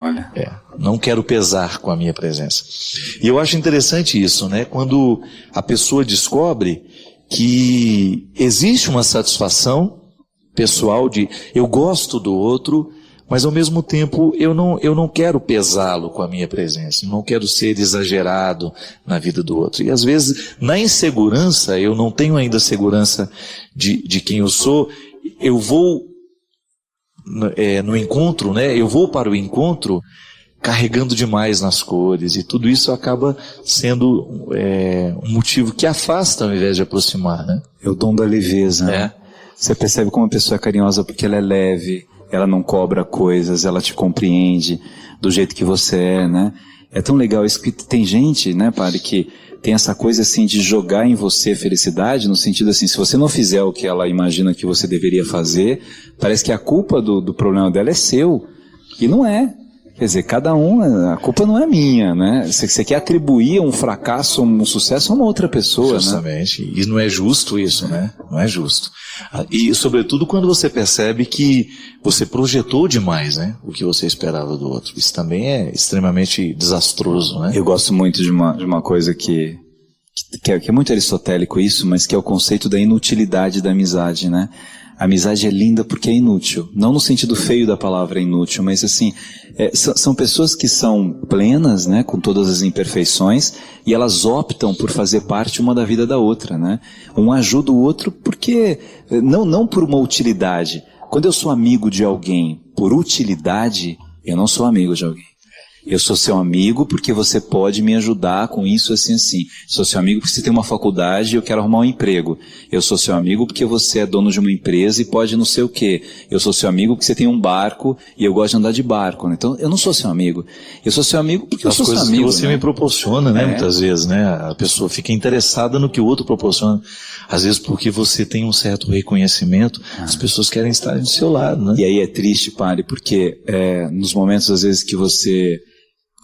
Olha. Não quero pesar com a minha presença. E eu acho interessante isso, né? Quando a pessoa descobre que existe uma satisfação pessoal de eu gosto do outro, mas ao mesmo tempo eu não quero pesá-lo com a minha presença, não quero ser exagerado na vida do outro. E às vezes, na insegurança, eu não tenho ainda segurança de quem eu sou, eu vou no encontro, né? Eu vou para o encontro carregando demais nas cores, e tudo isso acaba sendo um motivo que afasta ao invés de aproximar, né? É o dom da leveza, né? Você percebe como a pessoa é carinhosa porque ela é leve, ela não cobra coisas, ela te compreende do jeito que você é, né? É tão legal isso que tem gente, né, padre, que tem essa coisa assim de jogar em você felicidade, no sentido assim, se você não fizer o que ela imagina que você deveria fazer, parece que a culpa do problema dela é seu, e não é. Quer dizer, cada um, a culpa não é minha, né? Você quer atribuir um fracasso, um sucesso a uma outra pessoa, justamente, né? E não é justo isso, né? Não é justo. E, sobretudo, quando você percebe que você projetou demais, né? O que você esperava do outro. Isso também é extremamente desastroso, né? Eu gosto muito de uma coisa que é muito aristotélico isso, mas que é o conceito da inutilidade da amizade, né? A amizade é linda porque é inútil. Não no sentido feio da palavra inútil, mas assim, são pessoas que são plenas, né, com todas as imperfeições, e elas optam por fazer parte uma da vida da outra, né? Um ajuda o outro porque, não por uma utilidade. Quando eu sou amigo de alguém por utilidade, eu não sou amigo de alguém. Eu sou seu amigo porque você pode me ajudar com isso, assim, assim. Sou seu amigo porque você tem uma faculdade e eu quero arrumar um emprego. Eu sou seu amigo porque você é dono de uma empresa e pode não sei o quê. Eu sou seu amigo porque você tem um barco e eu gosto de andar de barco, né? Então, eu não sou seu amigo. Eu sou seu amigo porque eu sou seu amigo. As coisas que você me proporciona, né? Muitas vezes, né? A pessoa fica interessada no que o outro proporciona. Às vezes porque você tem um certo reconhecimento, as pessoas querem estar do seu lado, né? E aí é triste, padre, porque nos momentos, às vezes, que você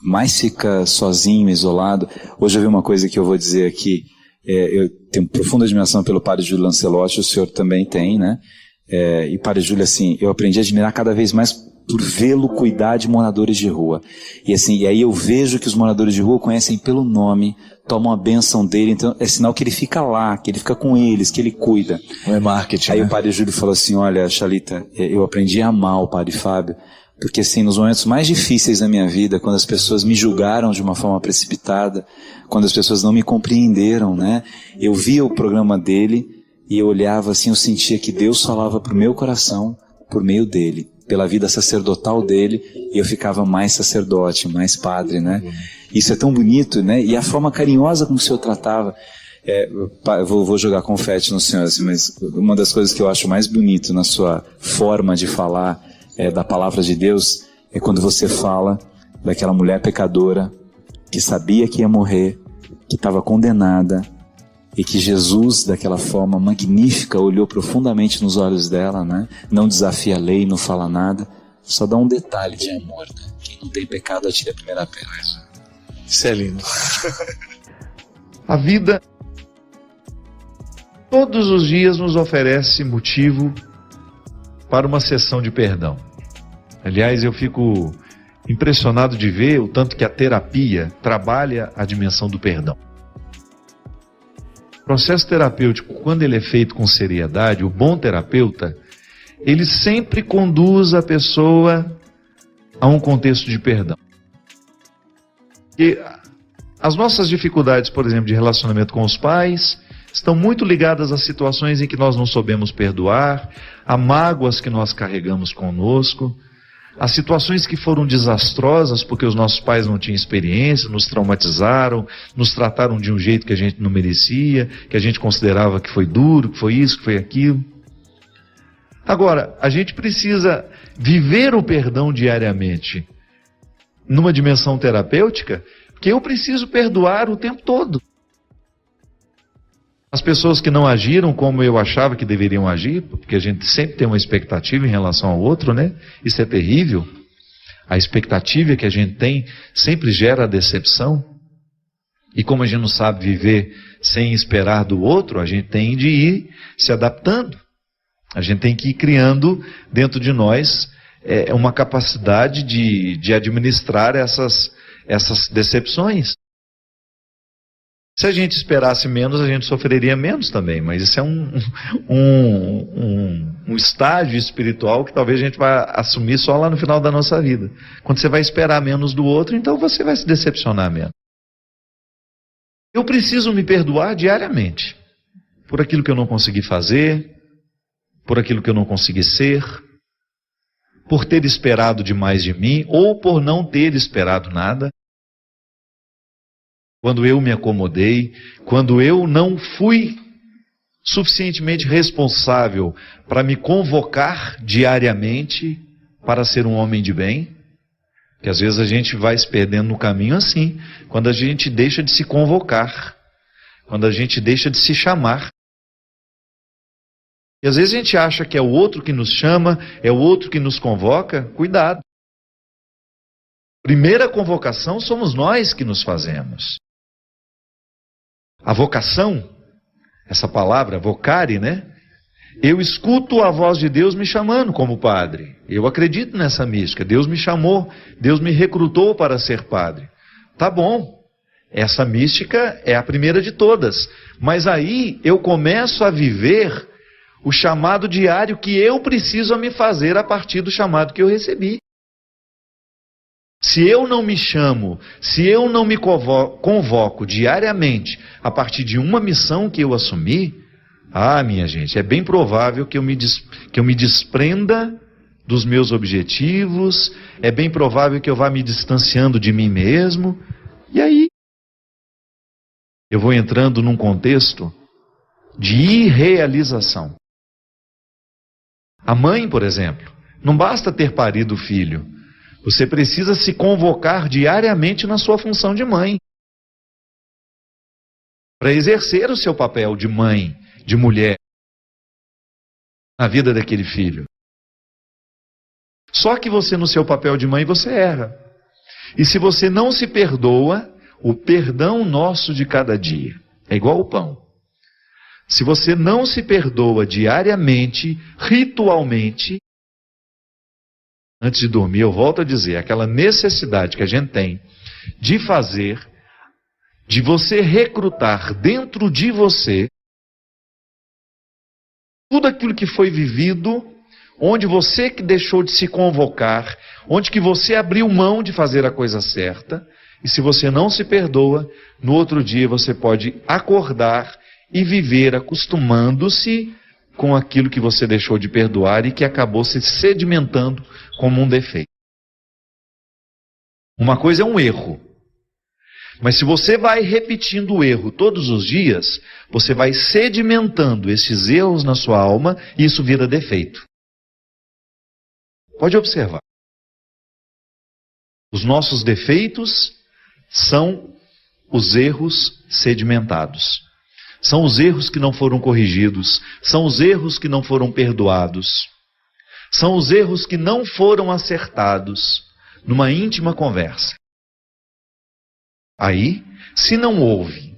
mais fica sozinho, isolado. Hoje eu vi uma coisa que eu vou dizer aqui. Eu tenho profunda admiração pelo padre Júlio Lancelotti, o senhor também tem, né? E padre Júlio, assim, eu aprendi a admirar cada vez mais por vê-lo cuidar de moradores de rua. E assim, e aí eu vejo que os moradores de rua conhecem pelo nome, tomam a bênção dele, então é sinal que ele fica lá, que ele fica com eles, que ele cuida. Não é marketing, aí, né? O padre Júlio falou assim, olha, Chalita, eu aprendi a amar o padre Fábio, porque assim, nos momentos mais difíceis da minha vida, quando as pessoas me julgaram de uma forma precipitada, quando as pessoas não me compreenderam, né? Eu via o programa dele e eu olhava assim, eu sentia que Deus falava pro meu coração por meio dele, pela vida sacerdotal dele, e eu ficava mais sacerdote, mais padre, né? Isso é tão bonito, né? E a forma carinhosa como o senhor tratava. Vou jogar confete no senhor, assim, mas uma das coisas que eu acho mais bonito na sua forma de falar da palavra de Deus é quando você fala daquela mulher pecadora que sabia que ia morrer, que estava condenada, e que Jesus, daquela forma magnífica, olhou profundamente nos olhos dela, né? Não desafia a lei, não fala nada, só dá um detalhe de amor, né? Quem não tem pecado atire a primeira pedra. Isso é lindo. A vida todos os dias nos oferece motivo para uma sessão de perdão. Aliás, eu fico impressionado de ver o tanto que a terapia trabalha a dimensão do perdão. O processo terapêutico, quando ele é feito com seriedade, o bom terapeuta, ele sempre conduz a pessoa a um contexto de perdão. E as nossas dificuldades, por exemplo, de relacionamento com os pais, estão muito ligadas a situações em que nós não soubemos perdoar, a mágoas que nós carregamos conosco, a situações que foram desastrosas porque os nossos pais não tinham experiência, nos traumatizaram, nos trataram de um jeito que a gente não merecia, que a gente considerava que foi duro, que foi isso, que foi aquilo. Agora, a gente precisa viver o perdão diariamente numa dimensão terapêutica, porque eu preciso perdoar o tempo todo. As pessoas que não agiram como eu achava que deveriam agir, porque a gente sempre tem uma expectativa em relação ao outro, né? Isso é terrível. A expectativa que a gente tem sempre gera decepção. E como a gente não sabe viver sem esperar do outro, a gente tem de ir se adaptando. A gente tem que ir criando dentro de nós uma capacidade de administrar essas decepções. Se a gente esperasse menos, a gente sofreria menos também, mas isso é um estágio espiritual que talvez a gente vai assumir só lá no final da nossa vida. Quando você vai esperar menos do outro, então você vai se decepcionar menos. Eu preciso me perdoar diariamente por aquilo que eu não consegui fazer, por aquilo que eu não consegui ser, por ter esperado demais de mim ou por não ter esperado nada. Quando eu me acomodei, quando eu não fui suficientemente responsável para me convocar diariamente para ser um homem de bem, que às vezes a gente vai se perdendo no caminho assim, quando a gente deixa de se convocar, quando a gente deixa de se chamar. E às vezes a gente acha que é o outro que nos chama, é o outro que nos convoca. Cuidado. Primeira convocação somos nós que nos fazemos. A vocação, essa palavra, vocare, né? Eu escuto a voz de Deus me chamando como padre. Eu acredito nessa mística. Deus me chamou, Deus me recrutou para ser padre. Tá bom, essa mística é a primeira de todas. Mas aí eu começo a viver o chamado diário que eu preciso me fazer a partir do chamado que eu recebi. Se eu não me chamo, se eu não me convoco diariamente a partir de uma missão que eu assumi, minha gente, é bem provável que eu me desprenda dos meus objetivos, é bem provável que eu vá me distanciando de mim mesmo, e aí eu vou entrando num contexto de irrealização. A mãe, por exemplo, não basta ter parido o filho. Você precisa se convocar diariamente na sua função de mãe. Para exercer o seu papel de mãe, de mulher, na vida daquele filho. Só que você, no seu papel de mãe, você erra. E se você não se perdoa, o perdão nosso de cada dia é igual ao pão. Se você não se perdoa diariamente, ritualmente, antes de dormir, eu volto a dizer, aquela necessidade que a gente tem de fazer, de você recrutar dentro de você tudo aquilo que foi vivido, onde você que deixou de se convocar, onde que você abriu mão de fazer a coisa certa, e se você não se perdoa, no outro dia você pode acordar e viver acostumando-se com aquilo que você deixou de perdoar e que acabou se sedimentando como um defeito. Uma coisa é um erro. Mas se você vai repetindo o erro todos os dias, você vai sedimentando esses erros na sua alma e isso vira defeito. Pode observar. Os nossos defeitos são os erros sedimentados. São os erros que não foram corrigidos, são os erros que não foram perdoados, são os erros que não foram acertados numa íntima conversa. Aí, se não houve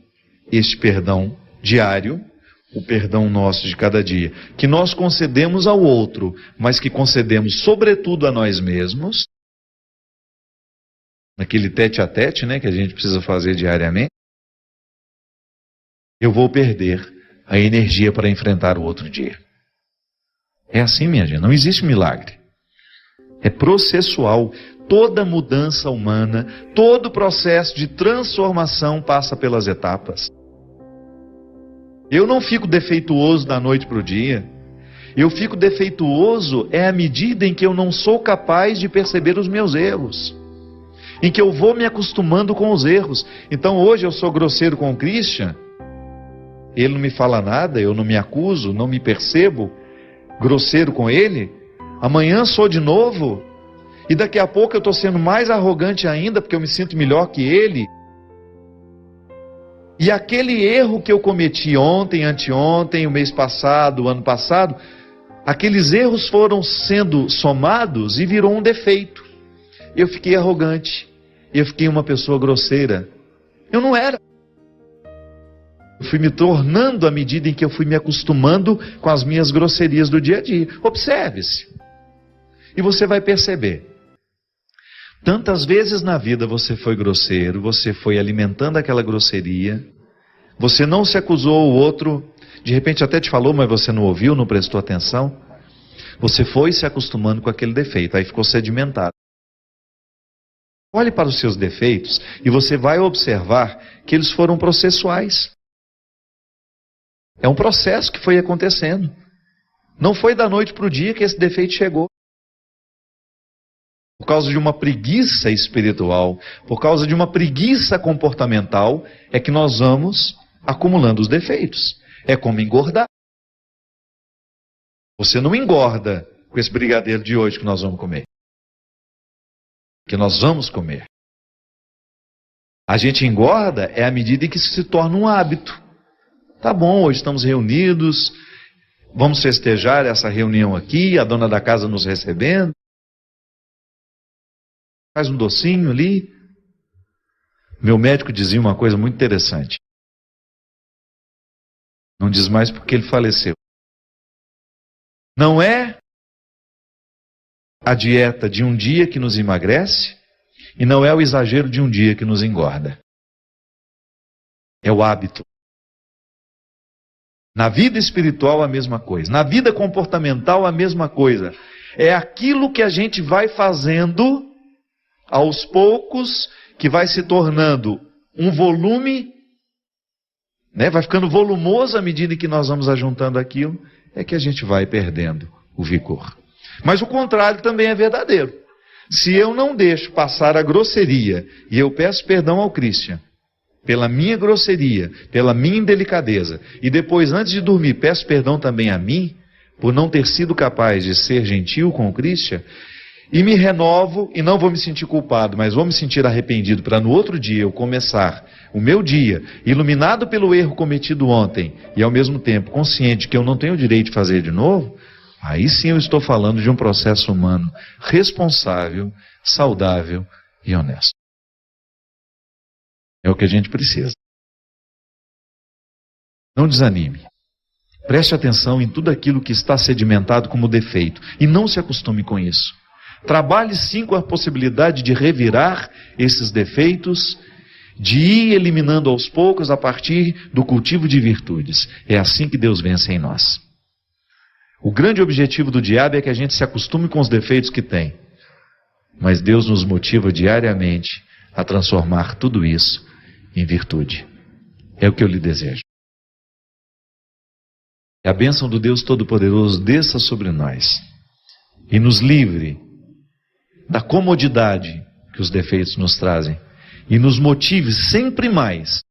este perdão diário, o perdão nosso de cada dia, que nós concedemos ao outro, mas que concedemos sobretudo a nós mesmos, naquele tete-a-tete, né, que a gente precisa fazer diariamente, eu vou perder a energia para enfrentar o outro dia. É assim, minha gente, não existe milagre. É processual. Toda mudança humana, todo processo de transformação passa pelas etapas. Eu não fico defeituoso da noite para o dia. Eu fico defeituoso à medida em que eu não sou capaz de perceber os meus erros. Em que eu vou me acostumando com os erros. Então hoje eu sou grosseiro com o Christian. Ele não me fala nada, eu não me acuso, não me percebo grosseiro com ele. Amanhã sou de novo. E daqui a pouco eu estou sendo mais arrogante ainda, porque eu me sinto melhor que ele. E aquele erro que eu cometi ontem, anteontem, o mês passado, o ano passado, aqueles erros foram sendo somados e virou um defeito. Eu fiquei arrogante. Eu fiquei uma pessoa grosseira. Eu não era. Eu fui me tornando à medida em que eu fui me acostumando com as minhas grosserias do dia a dia. Observe-se. E você vai perceber. Tantas vezes na vida você foi grosseiro, você foi alimentando aquela grosseria, você não se acusou o outro, de repente até te falou, mas você não ouviu, não prestou atenção. Você foi se acostumando com aquele defeito, aí ficou sedimentado. Olhe para os seus defeitos e você vai observar que eles foram processuais. É um processo que foi acontecendo. Não foi da noite para o dia que esse defeito chegou. Por causa de uma preguiça espiritual, por causa de uma preguiça comportamental, é que nós vamos acumulando os defeitos. É como engordar. Você não engorda com esse brigadeiro de hoje que nós vamos comer. Que nós vamos comer. A gente engorda é à medida em que isso se torna um hábito. Tá bom, hoje estamos reunidos, vamos festejar essa reunião aqui, a dona da casa nos recebendo. Faz um docinho ali. Meu médico dizia uma coisa muito interessante. Não diz mais porque ele faleceu. Não é a dieta de um dia que nos emagrece e não é o exagero de um dia que nos engorda. É o hábito. Na vida espiritual a mesma coisa. Na vida comportamental a mesma coisa. É aquilo que a gente vai fazendo aos poucos, que vai se tornando um volume, né? Vai ficando volumoso à medida que nós vamos ajuntando aquilo, é que a gente vai perdendo o vigor. Mas o contrário também é verdadeiro. Se eu não deixo passar a grosseria, e eu peço perdão ao Christian, pela minha grosseria, pela minha indelicadeza, e depois, antes de dormir, peço perdão também a mim, por não ter sido capaz de ser gentil com o Christian, e me renovo e não vou me sentir culpado, mas vou me sentir arrependido para no outro dia eu começar o meu dia iluminado pelo erro cometido ontem e ao mesmo tempo consciente que eu não tenho o direito de fazer de novo, aí sim eu estou falando de um processo humano responsável, saudável e honesto. É o que a gente precisa. Não desanime. Preste atenção em tudo aquilo que está sedimentado como defeito e não se acostume com isso. Trabalhe sim com a possibilidade de revirar esses defeitos, de ir eliminando aos poucos a partir do cultivo de virtudes. É assim que Deus vence em nós. O grande objetivo do diabo é que a gente se acostume com os defeitos que tem. Mas Deus nos motiva diariamente a transformar tudo isso em virtude. É o que eu lhe desejo. Que a bênção do Deus Todo-Poderoso desça sobre nós e nos livre da comodidade que os defeitos nos trazem e nos motive sempre mais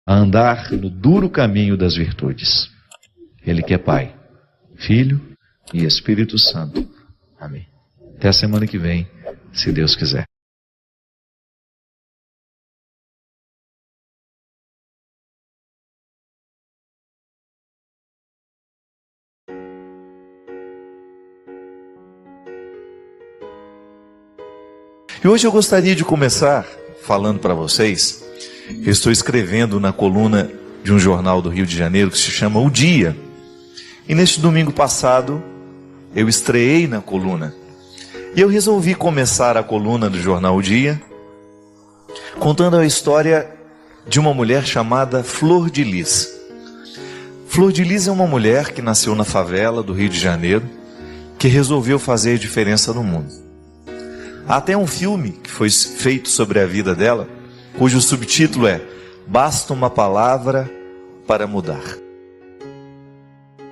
a andar no duro caminho das virtudes. Ele que é Pai, Filho e Espírito Santo. Amém. Até a semana que vem, se Deus quiser. E hoje eu gostaria de começar falando para vocês. Eu estou escrevendo na coluna de um jornal do Rio de Janeiro que se chama O Dia. E neste domingo passado eu estreei na coluna. E eu resolvi começar a coluna do jornal O Dia contando a história de uma mulher chamada Flor de Lis. Flor de Lis é uma mulher que nasceu na favela do Rio de Janeiro, que resolveu fazer diferença no mundo. Há até um filme que foi feito sobre a vida dela, cujo subtítulo é Basta uma palavra para mudar.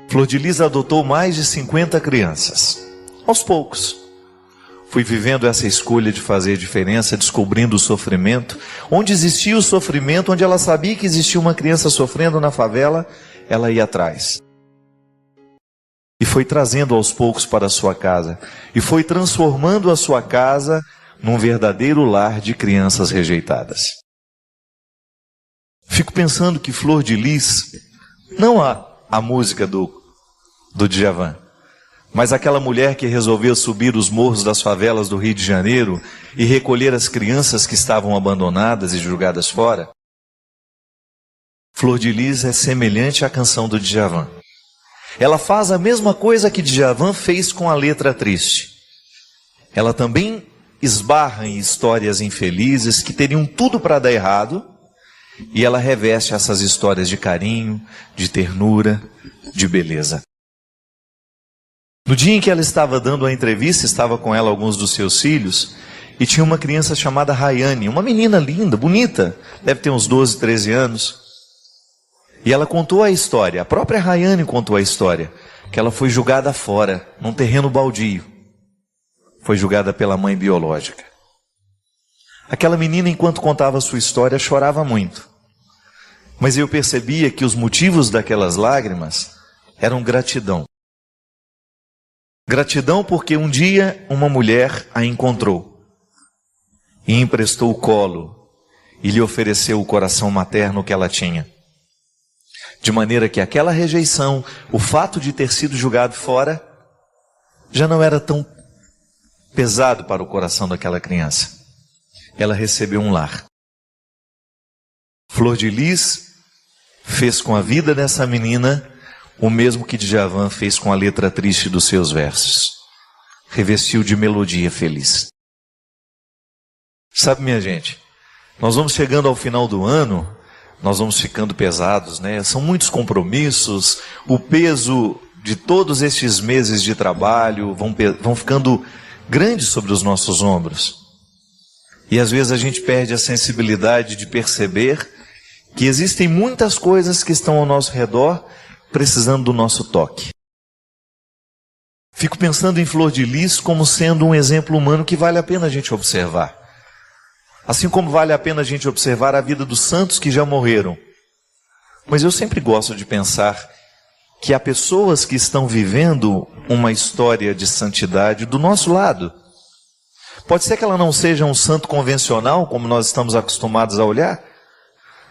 Flor de Lis adotou mais de 50 crianças. Aos poucos, fui vivendo essa escolha de fazer diferença, descobrindo o sofrimento. Onde existia o sofrimento, onde ela sabia que existia uma criança sofrendo na favela, ela ia atrás. E foi trazendo aos poucos para a sua casa. E foi transformando a sua casa num verdadeiro lar de crianças rejeitadas. Fico pensando que Flor de Lis, não a música do Djavan, mas aquela mulher que resolveu subir os morros das favelas do Rio de Janeiro e recolher as crianças que estavam abandonadas e jogadas fora, Flor de Lis é semelhante à canção do Djavan. Ela faz a mesma coisa que Djavan fez com a letra triste. Ela também esbarra em histórias infelizes que teriam tudo para dar errado, e ela reveste essas histórias de carinho, de ternura, de beleza. No dia em que ela estava dando a entrevista, estava com ela alguns dos seus filhos, e tinha uma criança chamada Rayane, uma menina linda, bonita, deve ter uns 12, 13 anos. E ela contou a história, a própria Rayane contou a história, que ela foi jogada fora, num terreno baldio. Foi julgada pela mãe biológica. Aquela menina, enquanto contava a sua história, chorava muito. Mas eu percebia que os motivos daquelas lágrimas eram gratidão. Gratidão porque um dia uma mulher a encontrou e emprestou o colo e lhe ofereceu o coração materno que ela tinha. De maneira que aquela rejeição, o fato de ter sido julgado fora, já não era tão pesado para o coração daquela criança. Ela recebeu um lar. Flor de Lis fez com a vida dessa menina o mesmo que Djavan fez com a letra triste dos seus versos. Revestiu de melodia feliz. Sabe, minha gente, nós vamos chegando ao final do ano, nós vamos ficando pesados, né? São muitos compromissos, o peso de todos estes meses de trabalho vão ficando grandes sobre os nossos ombros. E às vezes a gente perde a sensibilidade de perceber que existem muitas coisas que estão ao nosso redor precisando do nosso toque. Fico pensando em Flor de Lis como sendo um exemplo humano que vale a pena a gente observar. Assim como vale a pena a gente observar a vida dos santos que já morreram. Mas eu sempre gosto de pensar que há pessoas que estão vivendo uma história de santidade do nosso lado. Pode ser que ela não seja um santo convencional, como nós estamos acostumados a olhar,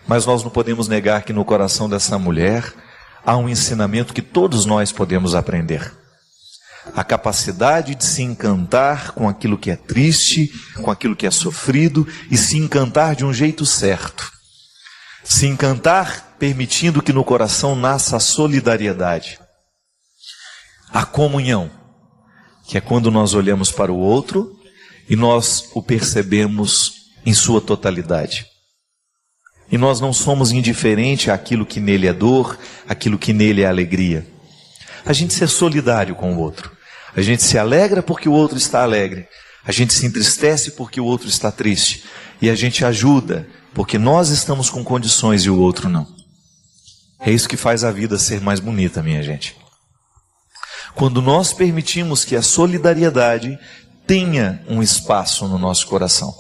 mas nós não podemos negar que no coração dessa mulher há um ensinamento que todos nós podemos aprender. A capacidade de se encantar com aquilo que é triste, com aquilo que é sofrido, e se encantar de um jeito certo. Se encantar permitindo que no coração nasça a solidariedade. A comunhão, que é quando nós olhamos para o outro e nós o percebemos em sua totalidade. E nós não somos indiferentes àquilo que nele é dor, àquilo que nele é alegria. A gente ser solidário com o outro. A gente se alegra porque o outro está alegre. A gente se entristece porque o outro está triste. E a gente ajuda porque nós estamos com condições e o outro não. É isso que faz a vida ser mais bonita, minha gente. Quando nós permitimos que a solidariedade tenha um espaço no nosso coração.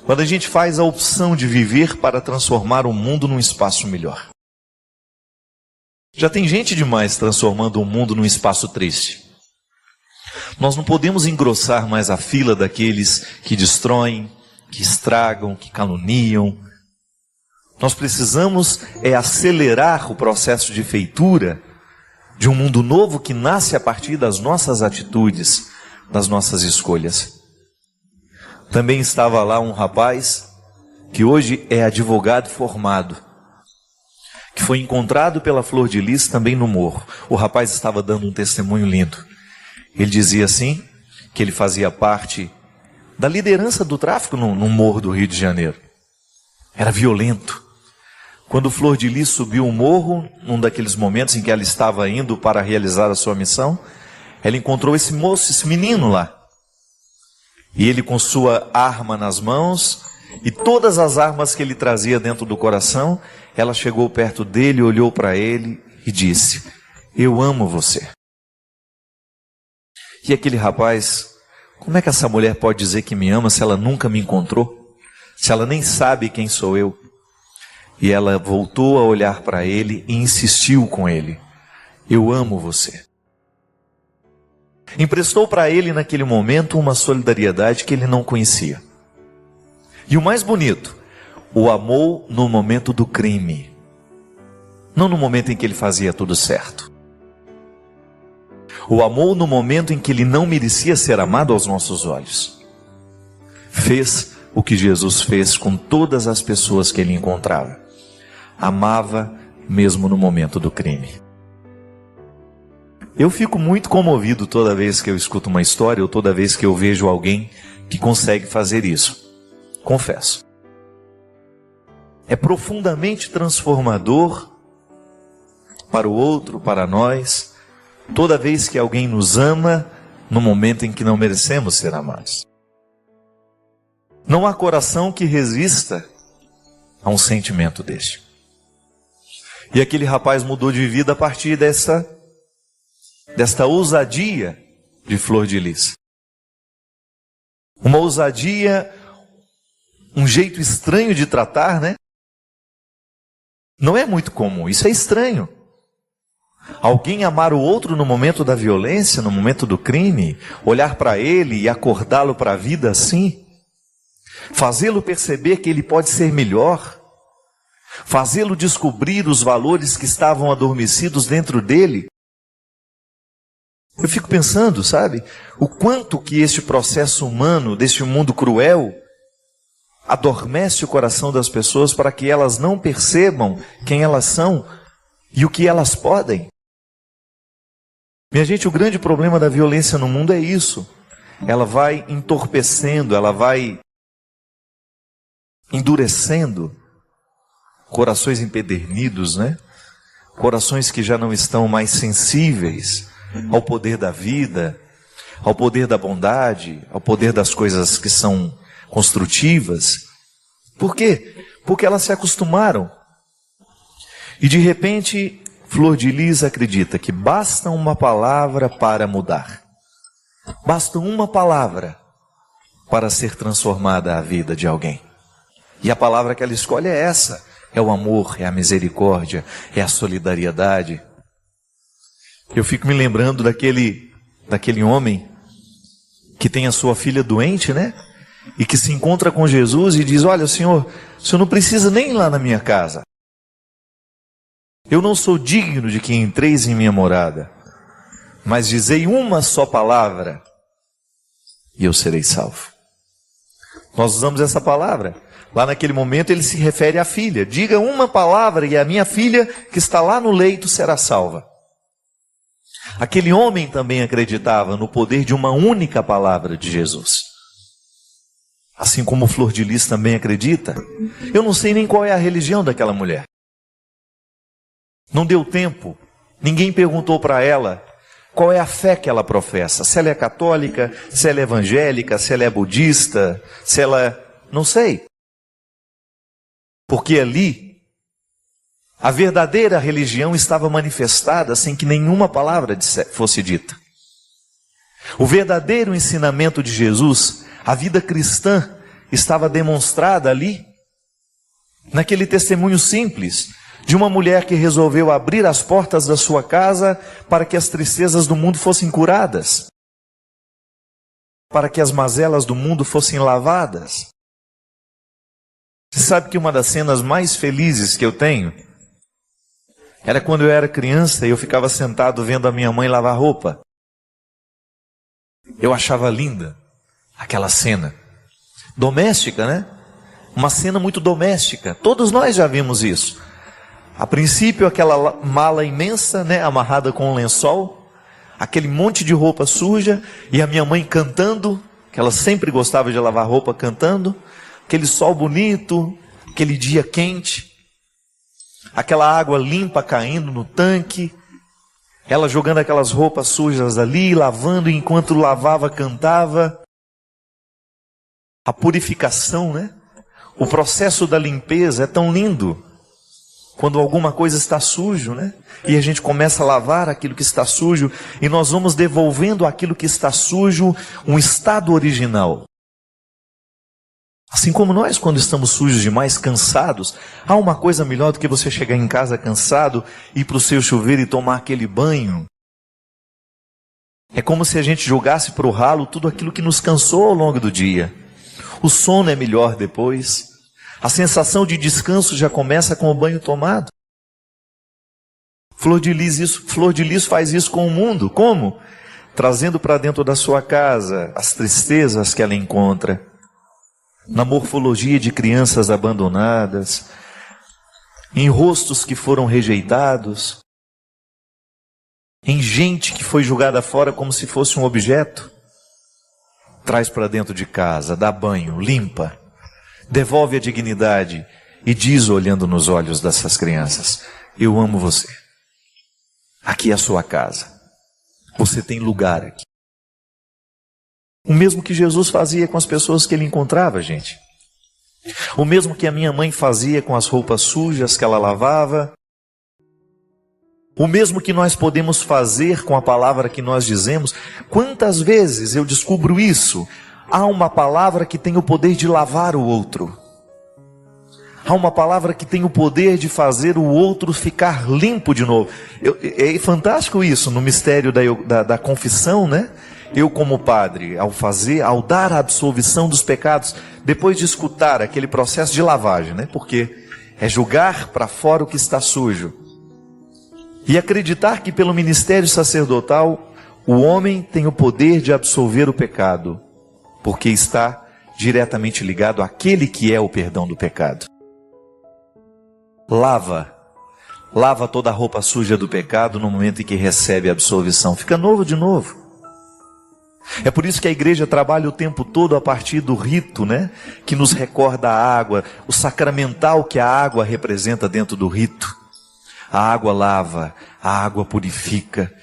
Quando a gente faz a opção de viver para transformar o mundo num espaço melhor. Já tem gente demais transformando o mundo num espaço triste. Nós não podemos engrossar mais a fila daqueles que destroem, que estragam, que caluniam. Nós precisamos acelerar o processo de feitura de um mundo novo que nasce a partir das nossas atitudes, das nossas escolhas. Também estava lá um rapaz que hoje é advogado formado, que foi encontrado pela Flor de Lis também no morro. O rapaz estava dando um testemunho lindo. Ele dizia assim, que ele fazia parte da liderança do tráfico no morro do Rio de Janeiro. Era violento. Quando Flor de Lis subiu o morro, num daqueles momentos em que ela estava indo para realizar a sua missão, ela encontrou esse moço, esse menino lá. E ele com sua arma nas mãos, e todas as armas que ele trazia dentro do coração, ela chegou perto dele, olhou para ele e disse: "Eu amo você." E aquele rapaz, como é que essa mulher pode dizer que me ama se ela nunca me encontrou? Se ela nem sabe quem sou eu? E ela voltou a olhar para ele e insistiu com ele: "Eu amo você." Emprestou para ele naquele momento uma solidariedade que ele não conhecia. E o mais bonito, o amou no momento do crime, não no momento em que ele fazia tudo certo. O amou no momento em que ele não merecia ser amado aos nossos olhos. Fez o que Jesus fez com todas as pessoas que ele encontrava. amava mesmo no momento do crime. Eu fico muito comovido toda vez que eu escuto uma história ou toda vez que eu vejo alguém que consegue fazer isso. Confesso. É profundamente transformador para o outro, para nós, toda vez que alguém nos ama no momento em que não merecemos ser amados. Não há coração que resista a um sentimento deste. E aquele rapaz mudou de vida a partir desta ousadia de Flor de Lis. Uma ousadia, um jeito estranho de tratar, né? Não é muito comum, isso é estranho. Alguém amar o outro no momento da violência, no momento do crime, olhar para ele e acordá-lo para a vida assim, fazê-lo perceber que ele pode ser melhor, fazê-lo descobrir os valores que estavam adormecidos dentro dele. Eu fico pensando, sabe, o quanto que este processo humano, deste mundo cruel, adormece o coração das pessoas para que elas não percebam quem elas são e o que elas podem. Minha gente, o grande problema da violência no mundo é isso. Ela vai entorpecendo, ela vai endurecendo corações empedernidos, né? Corações que já não estão mais sensíveis ao poder da vida, ao poder da bondade, ao poder das coisas que são construtivas. Por quê? Porque elas se acostumaram. E de repente, Flor de Lis acredita que basta uma palavra para mudar. Basta uma palavra para ser transformada a vida de alguém. E a palavra que ela escolhe é essa. É o amor, é a misericórdia, é a solidariedade. Eu fico me lembrando daquele homem que tem a sua filha doente, né? E que se encontra com Jesus e diz: olha, o senhor não precisa nem ir lá na minha casa. Eu não sou digno de que entreis em minha morada, mas dizei uma só palavra e eu serei salvo. Nós usamos essa palavra. Lá naquele momento ele se refere à filha. Diga uma palavra e a minha filha que está lá no leito será salva. Aquele homem também acreditava no poder de uma única palavra de Jesus. Assim como Flor de Lis também acredita. Eu não sei nem qual é a religião daquela mulher. Não deu tempo. Ninguém perguntou para ela qual é a fé que ela professa. Se ela é católica, se ela é evangélica, se ela é budista, se ela... Não sei. Porque ali, a verdadeira religião estava manifestada sem que nenhuma palavra fosse dita. O verdadeiro ensinamento de Jesus, a vida cristã, estava demonstrada ali, naquele testemunho simples, de uma mulher que resolveu abrir as portas da sua casa para que as tristezas do mundo fossem curadas, para que as mazelas do mundo fossem lavadas. Você sabe que uma das cenas mais felizes que eu tenho era quando eu era criança e eu ficava sentado vendo a minha mãe lavar roupa. Eu achava linda aquela cena. Doméstica, né? Uma cena muito doméstica. Todos nós já vimos isso. A princípio, aquela mala imensa, né, amarrada com um lençol, aquele monte de roupa suja, e a minha mãe cantando, que ela sempre gostava de lavar roupa cantando, aquele sol bonito, aquele dia quente, aquela água limpa caindo no tanque, ela jogando aquelas roupas sujas ali, lavando, e enquanto lavava, cantava. A purificação, né? O processo da limpeza é tão lindo. Quando alguma coisa está sujo, né? E a gente começa a lavar aquilo que está sujo, e nós vamos devolvendo aquilo que está sujo um estado original. Assim como nós, quando estamos sujos demais, cansados, há uma coisa melhor do que você chegar em casa cansado, ir para o seu chuveiro e tomar aquele banho. É como se a gente jogasse para o ralo tudo aquilo que nos cansou ao longo do dia. O sono é melhor depois. A sensação de descanso já começa com o banho tomado. Flor de Lis faz isso com o mundo. Como? Trazendo para dentro da sua casa as tristezas que ela encontra. Na morfologia de crianças abandonadas, em rostos que foram rejeitados, em gente que foi jogada fora como se fosse um objeto. Traz para dentro de casa, dá banho, limpa, devolve a dignidade e diz, olhando nos olhos dessas crianças: eu amo você. Aqui é a sua casa. Você tem lugar aqui. O mesmo que Jesus fazia com as pessoas que ele encontrava, gente. O mesmo que a minha mãe fazia com as roupas sujas que ela lavava. O mesmo que nós podemos fazer com a palavra que nós dizemos. Quantas vezes eu descubro isso? Há uma palavra que tem o poder de lavar o outro. Há uma palavra que tem o poder de fazer o outro ficar limpo de novo. É fantástico isso no mistério da confissão, né? Eu como padre, ao dar a absolvição dos pecados, depois de escutar aquele processo de lavagem, né? Porque é julgar para fora o que está sujo. E acreditar que pelo ministério sacerdotal, o homem tem o poder de absolver o pecado, porque está diretamente ligado àquele que é o perdão do pecado. Lava toda a roupa suja do pecado no momento em que recebe a absolvição. Fica novo de novo. É por isso que a igreja trabalha o tempo todo a partir do rito, né? Que nos recorda a água, o sacramental que a água representa dentro do rito. A água lava, a água purifica.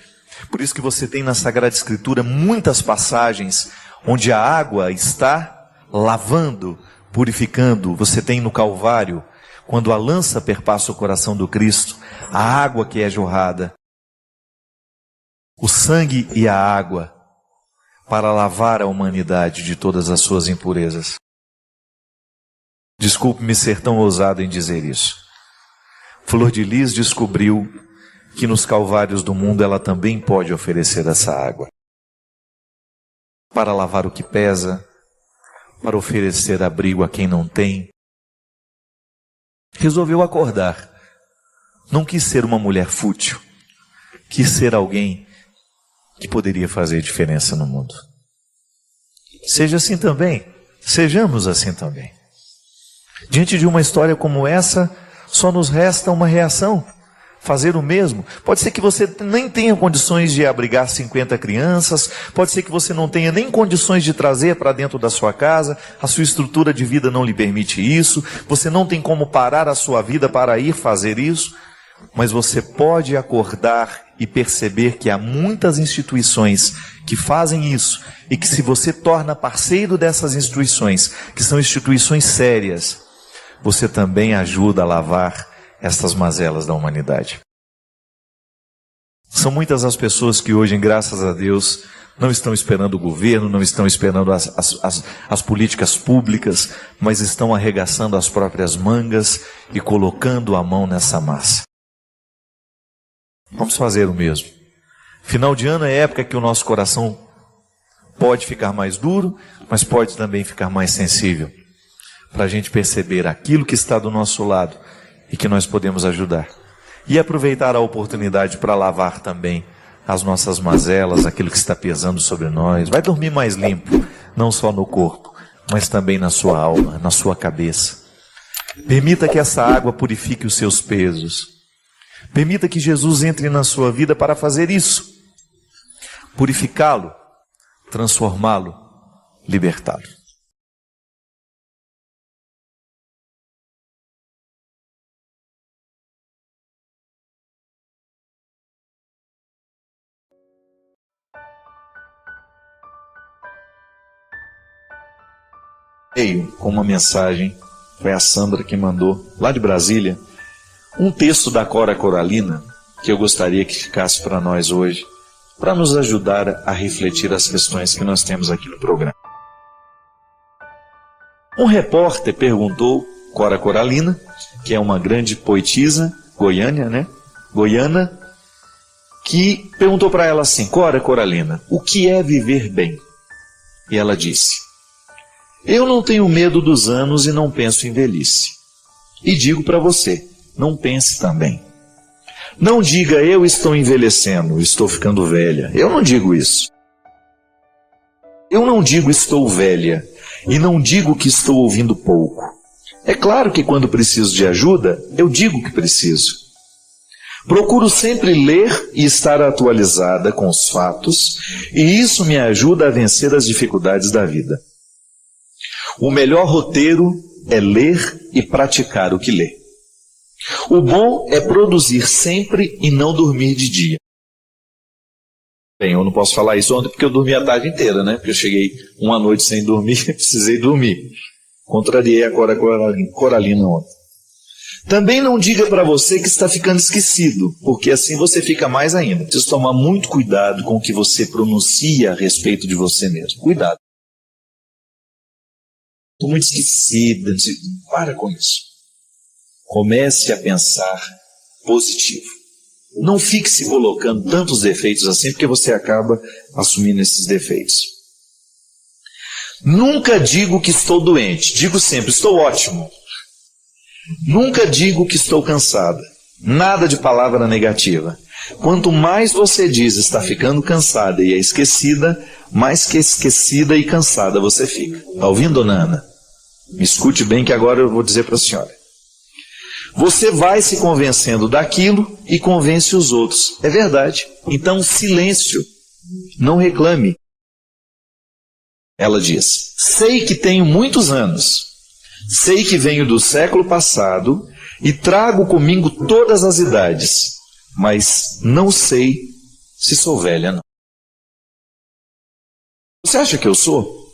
Por isso que você tem na Sagrada Escritura muitas passagens onde a água está lavando, purificando. Você tem no Calvário, quando a lança perpassa o coração do Cristo, a água que é jorrada, o sangue e a água, para lavar a humanidade de todas as suas impurezas. Desculpe-me ser tão ousado em dizer isso. Flor de Lis descobriu que nos calvários do mundo ela também pode oferecer essa água. Para lavar o que pesa, para oferecer abrigo a quem não tem. Resolveu acordar. Não quis ser uma mulher fútil. Quis ser alguém que poderia fazer diferença no mundo. Seja assim também. Sejamos assim também. Diante de uma história como essa, só nos resta uma reação. Fazer o mesmo. Pode ser que você nem tenha condições de abrigar 50 crianças, pode ser que você não tenha nem condições de trazer para dentro da sua casa, a sua estrutura de vida não lhe permite isso, você não tem como parar a sua vida para ir fazer isso, mas você pode acordar e perceber que há muitas instituições que fazem isso, e que se você torna parceiro dessas instituições, que são instituições sérias, você também ajuda a lavar estas mazelas da humanidade. São muitas as pessoas que hoje, graças a Deus, não estão esperando o governo, não estão esperando as políticas públicas, mas estão arregaçando as próprias mangas e colocando a mão nessa massa. Vamos fazer o mesmo. Final de ano é época que o nosso coração pode ficar mais duro, mas pode também ficar mais sensível, para a gente perceber aquilo que está do nosso lado e que nós podemos ajudar. E aproveitar a oportunidade para lavar também as nossas mazelas, aquilo que está pesando sobre nós. Vai dormir mais limpo, não só no corpo, mas também na sua alma, na sua cabeça. Permita que essa água purifique os seus pesos. Permita que Jesus entre na sua vida para fazer isso. Purificá-lo, transformá-lo, libertá-lo. Veio com uma mensagem, foi a Sandra que mandou, lá de Brasília, um texto da Cora Coralina, que eu gostaria que ficasse para nós hoje, para nos ajudar a refletir as questões que nós temos aqui no programa. Um repórter perguntou, Cora Coralina, que é uma grande poetisa, goiana, que perguntou para ela assim: Cora Coralina, o que é viver bem? E ela disse: eu não tenho medo dos anos e não penso em velhice. E digo para você, não pense também. Não diga eu estou envelhecendo, estou ficando velha. Eu não digo isso. Eu não digo estou velha e não digo que estou ouvindo pouco. É claro que quando preciso de ajuda, eu digo que preciso. Procuro sempre ler e estar atualizada com os fatos, e isso me ajuda a vencer as dificuldades da vida. O melhor roteiro é ler e praticar o que lê. O bom é produzir sempre e não dormir de dia. Bem, eu não posso falar isso ontem porque eu dormi a tarde inteira, né? Porque eu cheguei uma noite sem dormir, precisei dormir. Contrariei a Coralina ontem. Também não diga para você que está ficando esquecido, porque assim você fica mais ainda. Precisa tomar muito cuidado com o que você pronuncia a respeito de você mesmo. Cuidado. Estou muito esquecida. Para com isso. Comece a pensar positivo. Não fique se colocando tantos defeitos assim, porque você acaba assumindo esses defeitos. Nunca digo que estou doente. Digo sempre, estou ótimo. Nunca digo que estou cansada. Nada de palavra negativa. Quanto mais você diz está ficando cansada e é esquecida, mais que esquecida e cansada você fica. Está ouvindo, dona Ana? Me escute bem que agora eu vou dizer para a senhora. Você vai se convencendo daquilo e convence os outros. É verdade. Então, silêncio. Não reclame. Ela diz, sei que tenho muitos anos. Sei que venho do século passado e trago comigo todas as idades, mas não sei se sou velha, não. Você acha que eu sou?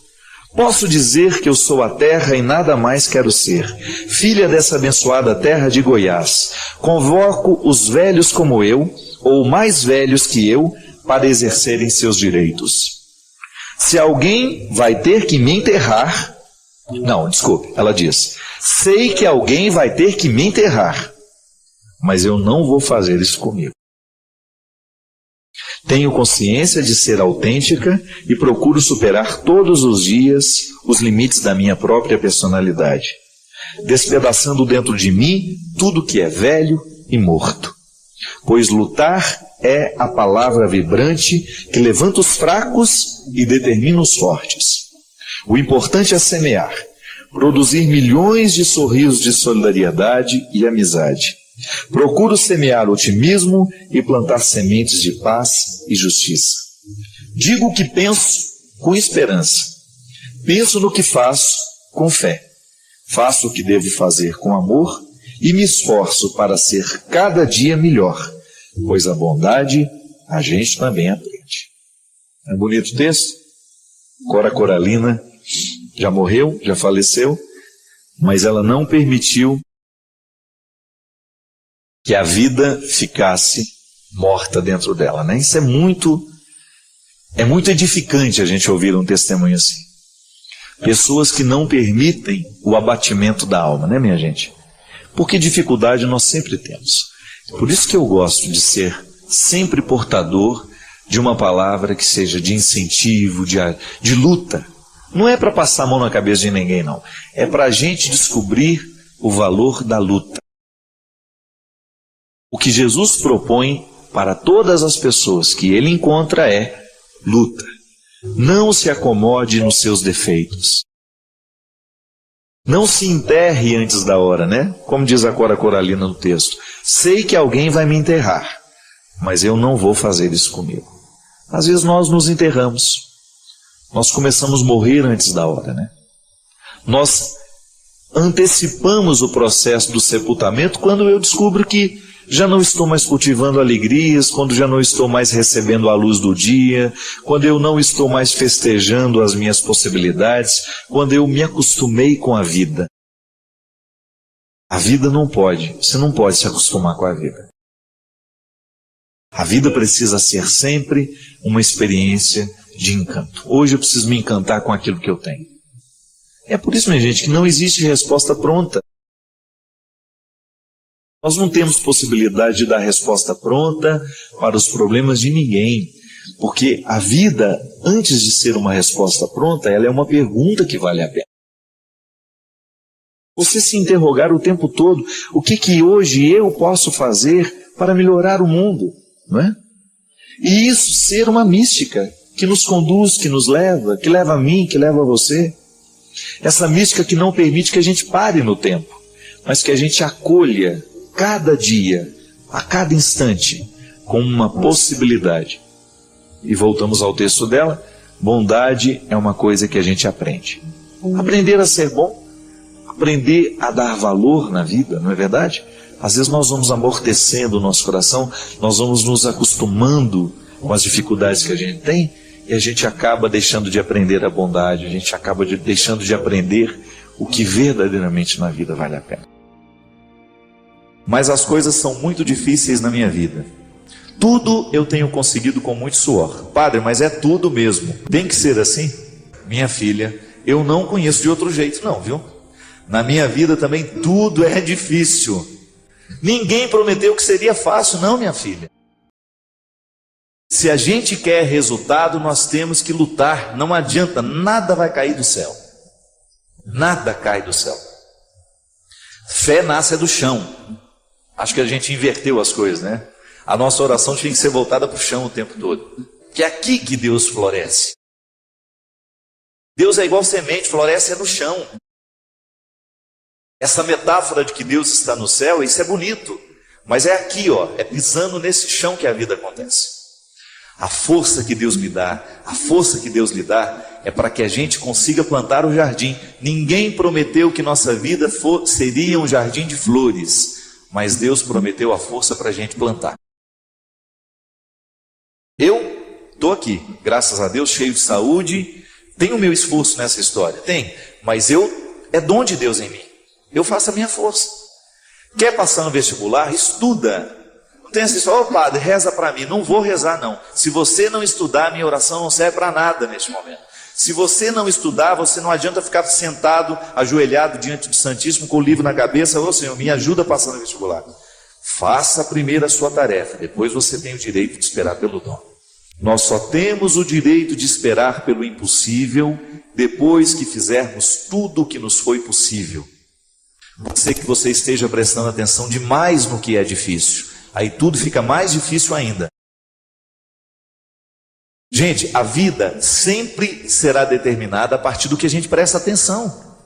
Posso dizer que eu sou a terra e nada mais quero ser, filha dessa abençoada terra de Goiás. Convoco os velhos como eu, ou mais velhos que eu, para exercerem seus direitos. Se alguém vai ter que me enterrar... Não, desculpe, ela diz, sei que alguém vai ter que me enterrar, mas eu não vou fazer isso comigo. Tenho consciência de ser autêntica e procuro superar todos os dias os limites da minha própria personalidade, despedaçando dentro de mim tudo que é velho e morto. Pois lutar é a palavra vibrante que levanta os fracos e determina os fortes. O importante é semear, produzir milhões de sorrisos de solidariedade e amizade. Procuro semear otimismo e plantar sementes de paz e justiça. Digo o que penso com esperança. Penso no que faço com fé. Faço o que devo fazer com amor e me esforço para ser cada dia melhor, pois a bondade a gente também aprende. É um bonito texto? Cora Coralina já morreu, já faleceu, mas ela não permitiu que a vida ficasse morta dentro dela, né? Isso é muito edificante a gente ouvir um testemunho assim. Pessoas que não permitem o abatimento da alma, né, minha gente? Porque dificuldade nós sempre temos. Por isso que eu gosto de ser sempre portador de uma palavra que seja de incentivo, de luta. Não é para passar a mão na cabeça de ninguém, não. É para a gente descobrir o valor da luta. O que Jesus propõe para todas as pessoas que ele encontra é luta. Não se acomode nos seus defeitos. Não se enterre antes da hora, né? Como diz a Cora Coralina no texto. Sei que alguém vai me enterrar, mas eu não vou fazer isso comigo. Às vezes nós nos enterramos. Nós começamos a morrer antes da hora, né? Nós antecipamos o processo do sepultamento quando eu descubro que já não estou mais cultivando alegrias, quando já não estou mais recebendo a luz do dia, quando eu não estou mais festejando as minhas possibilidades, quando eu me acostumei com a vida. A vida não pode, você não pode se acostumar com a vida. A vida precisa ser sempre uma experiência de encanto. Hoje eu preciso me encantar com aquilo que eu tenho. É por isso, minha gente, que não existe resposta pronta. Nós não temos possibilidade de dar resposta pronta para os problemas de ninguém. Porque a vida, antes de ser uma resposta pronta, ela é uma pergunta que vale a pena. Você se interrogar o tempo todo, o que hoje eu posso fazer para melhorar o mundo, não é? E isso ser uma mística que nos conduz, que nos leva, que leva a mim, que leva a você. Essa mística que não permite que a gente pare no tempo, mas que a gente acolha cada dia, a cada instante, com uma possibilidade. E voltamos ao texto dela: bondade é uma coisa que a gente aprende. Aprender a ser bom, aprender a dar valor na vida, não é verdade? Às vezes nós vamos amortecendo o nosso coração, nós vamos nos acostumando com as dificuldades que a gente tem, e a gente acaba deixando de aprender a bondade, a gente acaba deixando de aprender o que verdadeiramente na vida vale a pena. Mas as coisas são muito difíceis na minha vida. Tudo eu tenho conseguido com muito suor. Padre, mas é tudo mesmo. Tem que ser assim? Minha filha, eu não conheço de outro jeito não, viu? Na minha vida também tudo é difícil. Ninguém prometeu que seria fácil, não, minha filha. Se a gente quer resultado, nós temos que lutar. Não adianta, nada vai cair do céu. Nada cai do céu. Fé nasce do chão. Acho que a gente inverteu as coisas, né? A nossa oração tinha que ser voltada para o chão o tempo todo. Que é aqui que Deus floresce. Deus é igual semente, floresce no chão. Essa metáfora de que Deus está no céu, isso é bonito. Mas é aqui, ó, é pisando nesse chão que a vida acontece. A força que Deus me dá, a força que Deus lhe dá, é para que a gente consiga plantar o jardim. Ninguém prometeu que nossa vida seria um jardim de flores, mas Deus prometeu a força para a gente plantar. Eu estou aqui, graças a Deus, cheio de saúde, tenho o meu esforço nessa história, tem, mas é dom de Deus em mim. Eu faço a minha força. Quer passar no vestibular? Estuda. Não tem essa história: ô padre, reza para mim. Não vou rezar não. Se você não estudar, minha oração não serve para nada neste momento. Se você não estudar, você não adianta ficar sentado, ajoelhado diante do Santíssimo com o livro na cabeça: ô Senhor, me ajuda a passar no vestibular. Faça primeiro a sua tarefa, depois você tem o direito de esperar pelo dom. Nós só temos o direito de esperar pelo impossível depois que fizermos tudo o que nos foi possível. Pode ser que você esteja prestando atenção demais no que é difícil. Aí tudo fica mais difícil ainda. Gente, a vida sempre será determinada a partir do que a gente presta atenção.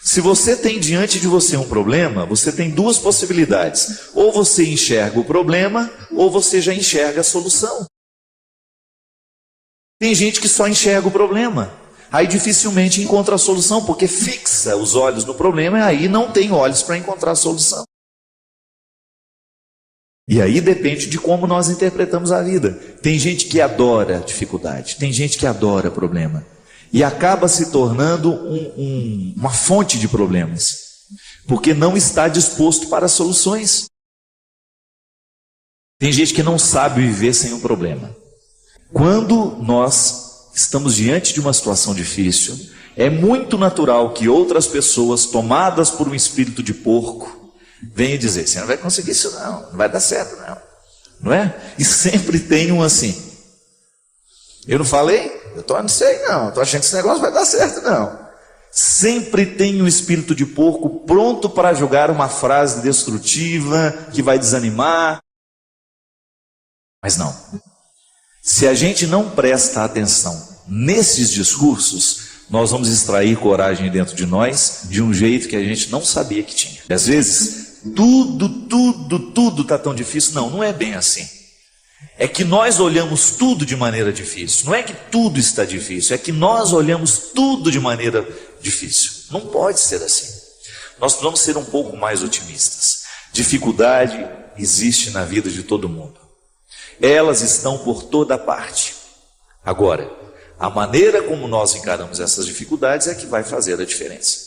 Se você tem diante de você um problema, você tem duas possibilidades. Ou você enxerga o problema, ou você já enxerga a solução. Tem gente que só enxerga o problema. Aí dificilmente encontra a solução, porque fixa os olhos no problema e aí não tem olhos para encontrar a solução. E aí depende de como nós interpretamos a vida. Tem gente que adora dificuldade, tem gente que adora problema. E acaba se tornando uma fonte de problemas, porque não está disposto para soluções. Tem gente que não sabe viver sem um problema. Quando nós estamos diante de uma situação difícil, é muito natural que outras pessoas, tomadas por um espírito de porco, venham dizer: você não vai conseguir isso não vai dar certo não é? E sempre tem um assim: eu não falei? Eu não sei não, estou achando que esse negócio vai dar certo não. Sempre tem um espírito de porco pronto para jogar uma frase destrutiva, que vai desanimar. Mas não. Se a gente não presta atenção nesses discursos, nós vamos extrair coragem dentro de nós de um jeito que a gente não sabia que tinha. E às vezes, tudo está tão difícil. Não é bem assim. É que nós olhamos tudo de maneira difícil. Não é que tudo está difícil, é que nós olhamos tudo de maneira difícil. Não pode ser assim. Nós precisamos ser um pouco mais otimistas. Dificuldade existe na vida de todo mundo. Elas estão por toda parte. Agora, a maneira como nós encaramos essas dificuldades é que vai fazer a diferença.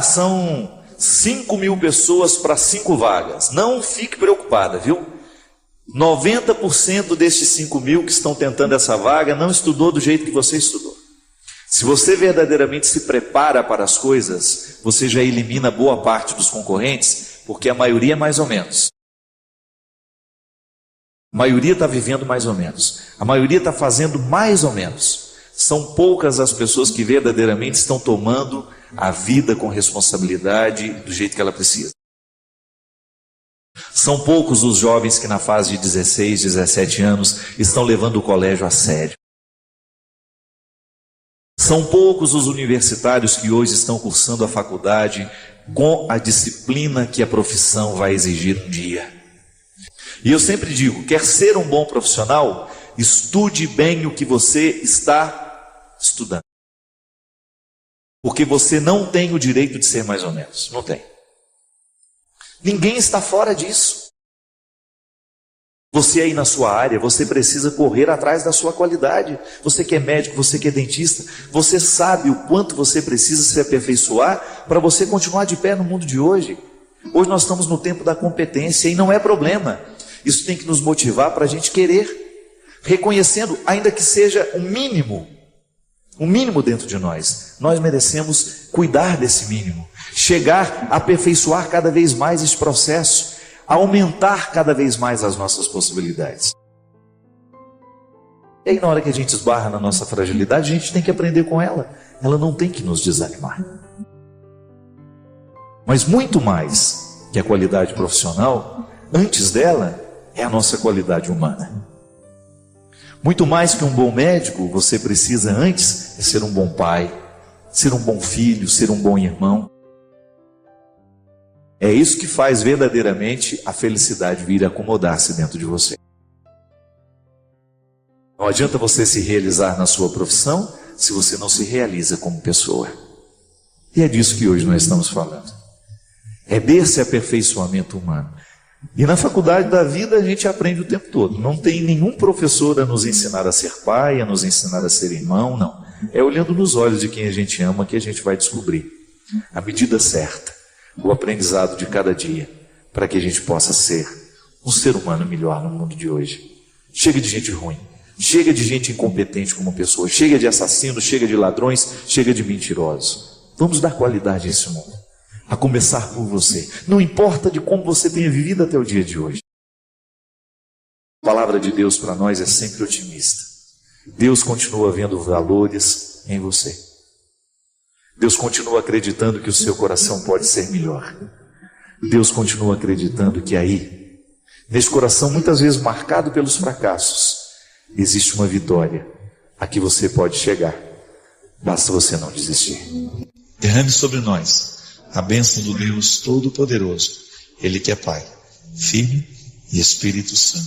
São 5.000 pessoas para 5 vagas. Não fique preocupada, viu? 90% destes 5.000 que estão tentando essa vaga não estudou do jeito que você estudou. Se você verdadeiramente se prepara para as coisas, você já elimina boa parte dos concorrentes, porque a maioria é mais ou menos. A maioria está vivendo mais ou menos. A maioria está fazendo mais ou menos. São poucas as pessoas que verdadeiramente estão tomando a vida com responsabilidade do jeito que ela precisa. São poucos os jovens que na fase de 16, 17 anos estão levando o colégio a sério. São poucos os universitários que hoje estão cursando a faculdade com a disciplina que a profissão vai exigir um dia. E eu sempre digo, quer ser um bom profissional? Estude bem o que você está estudando. Porque você não tem o direito de ser mais ou menos. Não tem. Ninguém está fora disso. Você aí na sua área, você precisa correr atrás da sua qualidade. Você que é médico, você que é dentista, você sabe o quanto você precisa se aperfeiçoar para você continuar de pé no mundo de hoje. Hoje nós estamos no tempo da competência e não é problema. Isso tem que nos motivar para a gente querer, reconhecendo, ainda que seja um mínimo dentro de nós. Nós merecemos cuidar desse mínimo, chegar a aperfeiçoar cada vez mais esse processo, aumentar cada vez mais as nossas possibilidades. E aí na hora que a gente esbarra na nossa fragilidade, a gente tem que aprender com ela. Ela não tem que nos desanimar. Mas muito mais que a qualidade profissional, antes dela é a nossa qualidade humana. Muito mais que um bom médico, você precisa antes ser um bom pai, ser um bom filho, ser um bom irmão. É isso que faz verdadeiramente a felicidade vir acomodar-se dentro de você. Não adianta você se realizar na sua profissão se você não se realiza como pessoa. E é disso que hoje nós estamos falando. É desse aperfeiçoamento humano. E na faculdade da vida a gente aprende o tempo todo. Não tem nenhum professor a nos ensinar a ser pai, a nos ensinar a ser irmão, não. É olhando nos olhos de quem a gente ama que a gente vai descobrir a medida certa, o aprendizado de cada dia, para que a gente possa ser um ser humano melhor no mundo de hoje. Chega de gente ruim, chega de gente incompetente como pessoa, chega de assassinos, chega de ladrões, chega de mentirosos. Vamos dar qualidade a esse mundo, a começar por você. Não importa de como você tenha vivido até o dia de hoje. A palavra de Deus para nós é sempre otimista. Deus continua vendo valores em você. Deus continua acreditando que o seu coração pode ser melhor. Deus continua acreditando que aí, nesse coração muitas vezes marcado pelos fracassos, existe uma vitória a que você pode chegar. Basta você não desistir. Derrame sobre nós a bênção do Deus Todo-Poderoso, Ele que é Pai, Filho e Espírito Santo.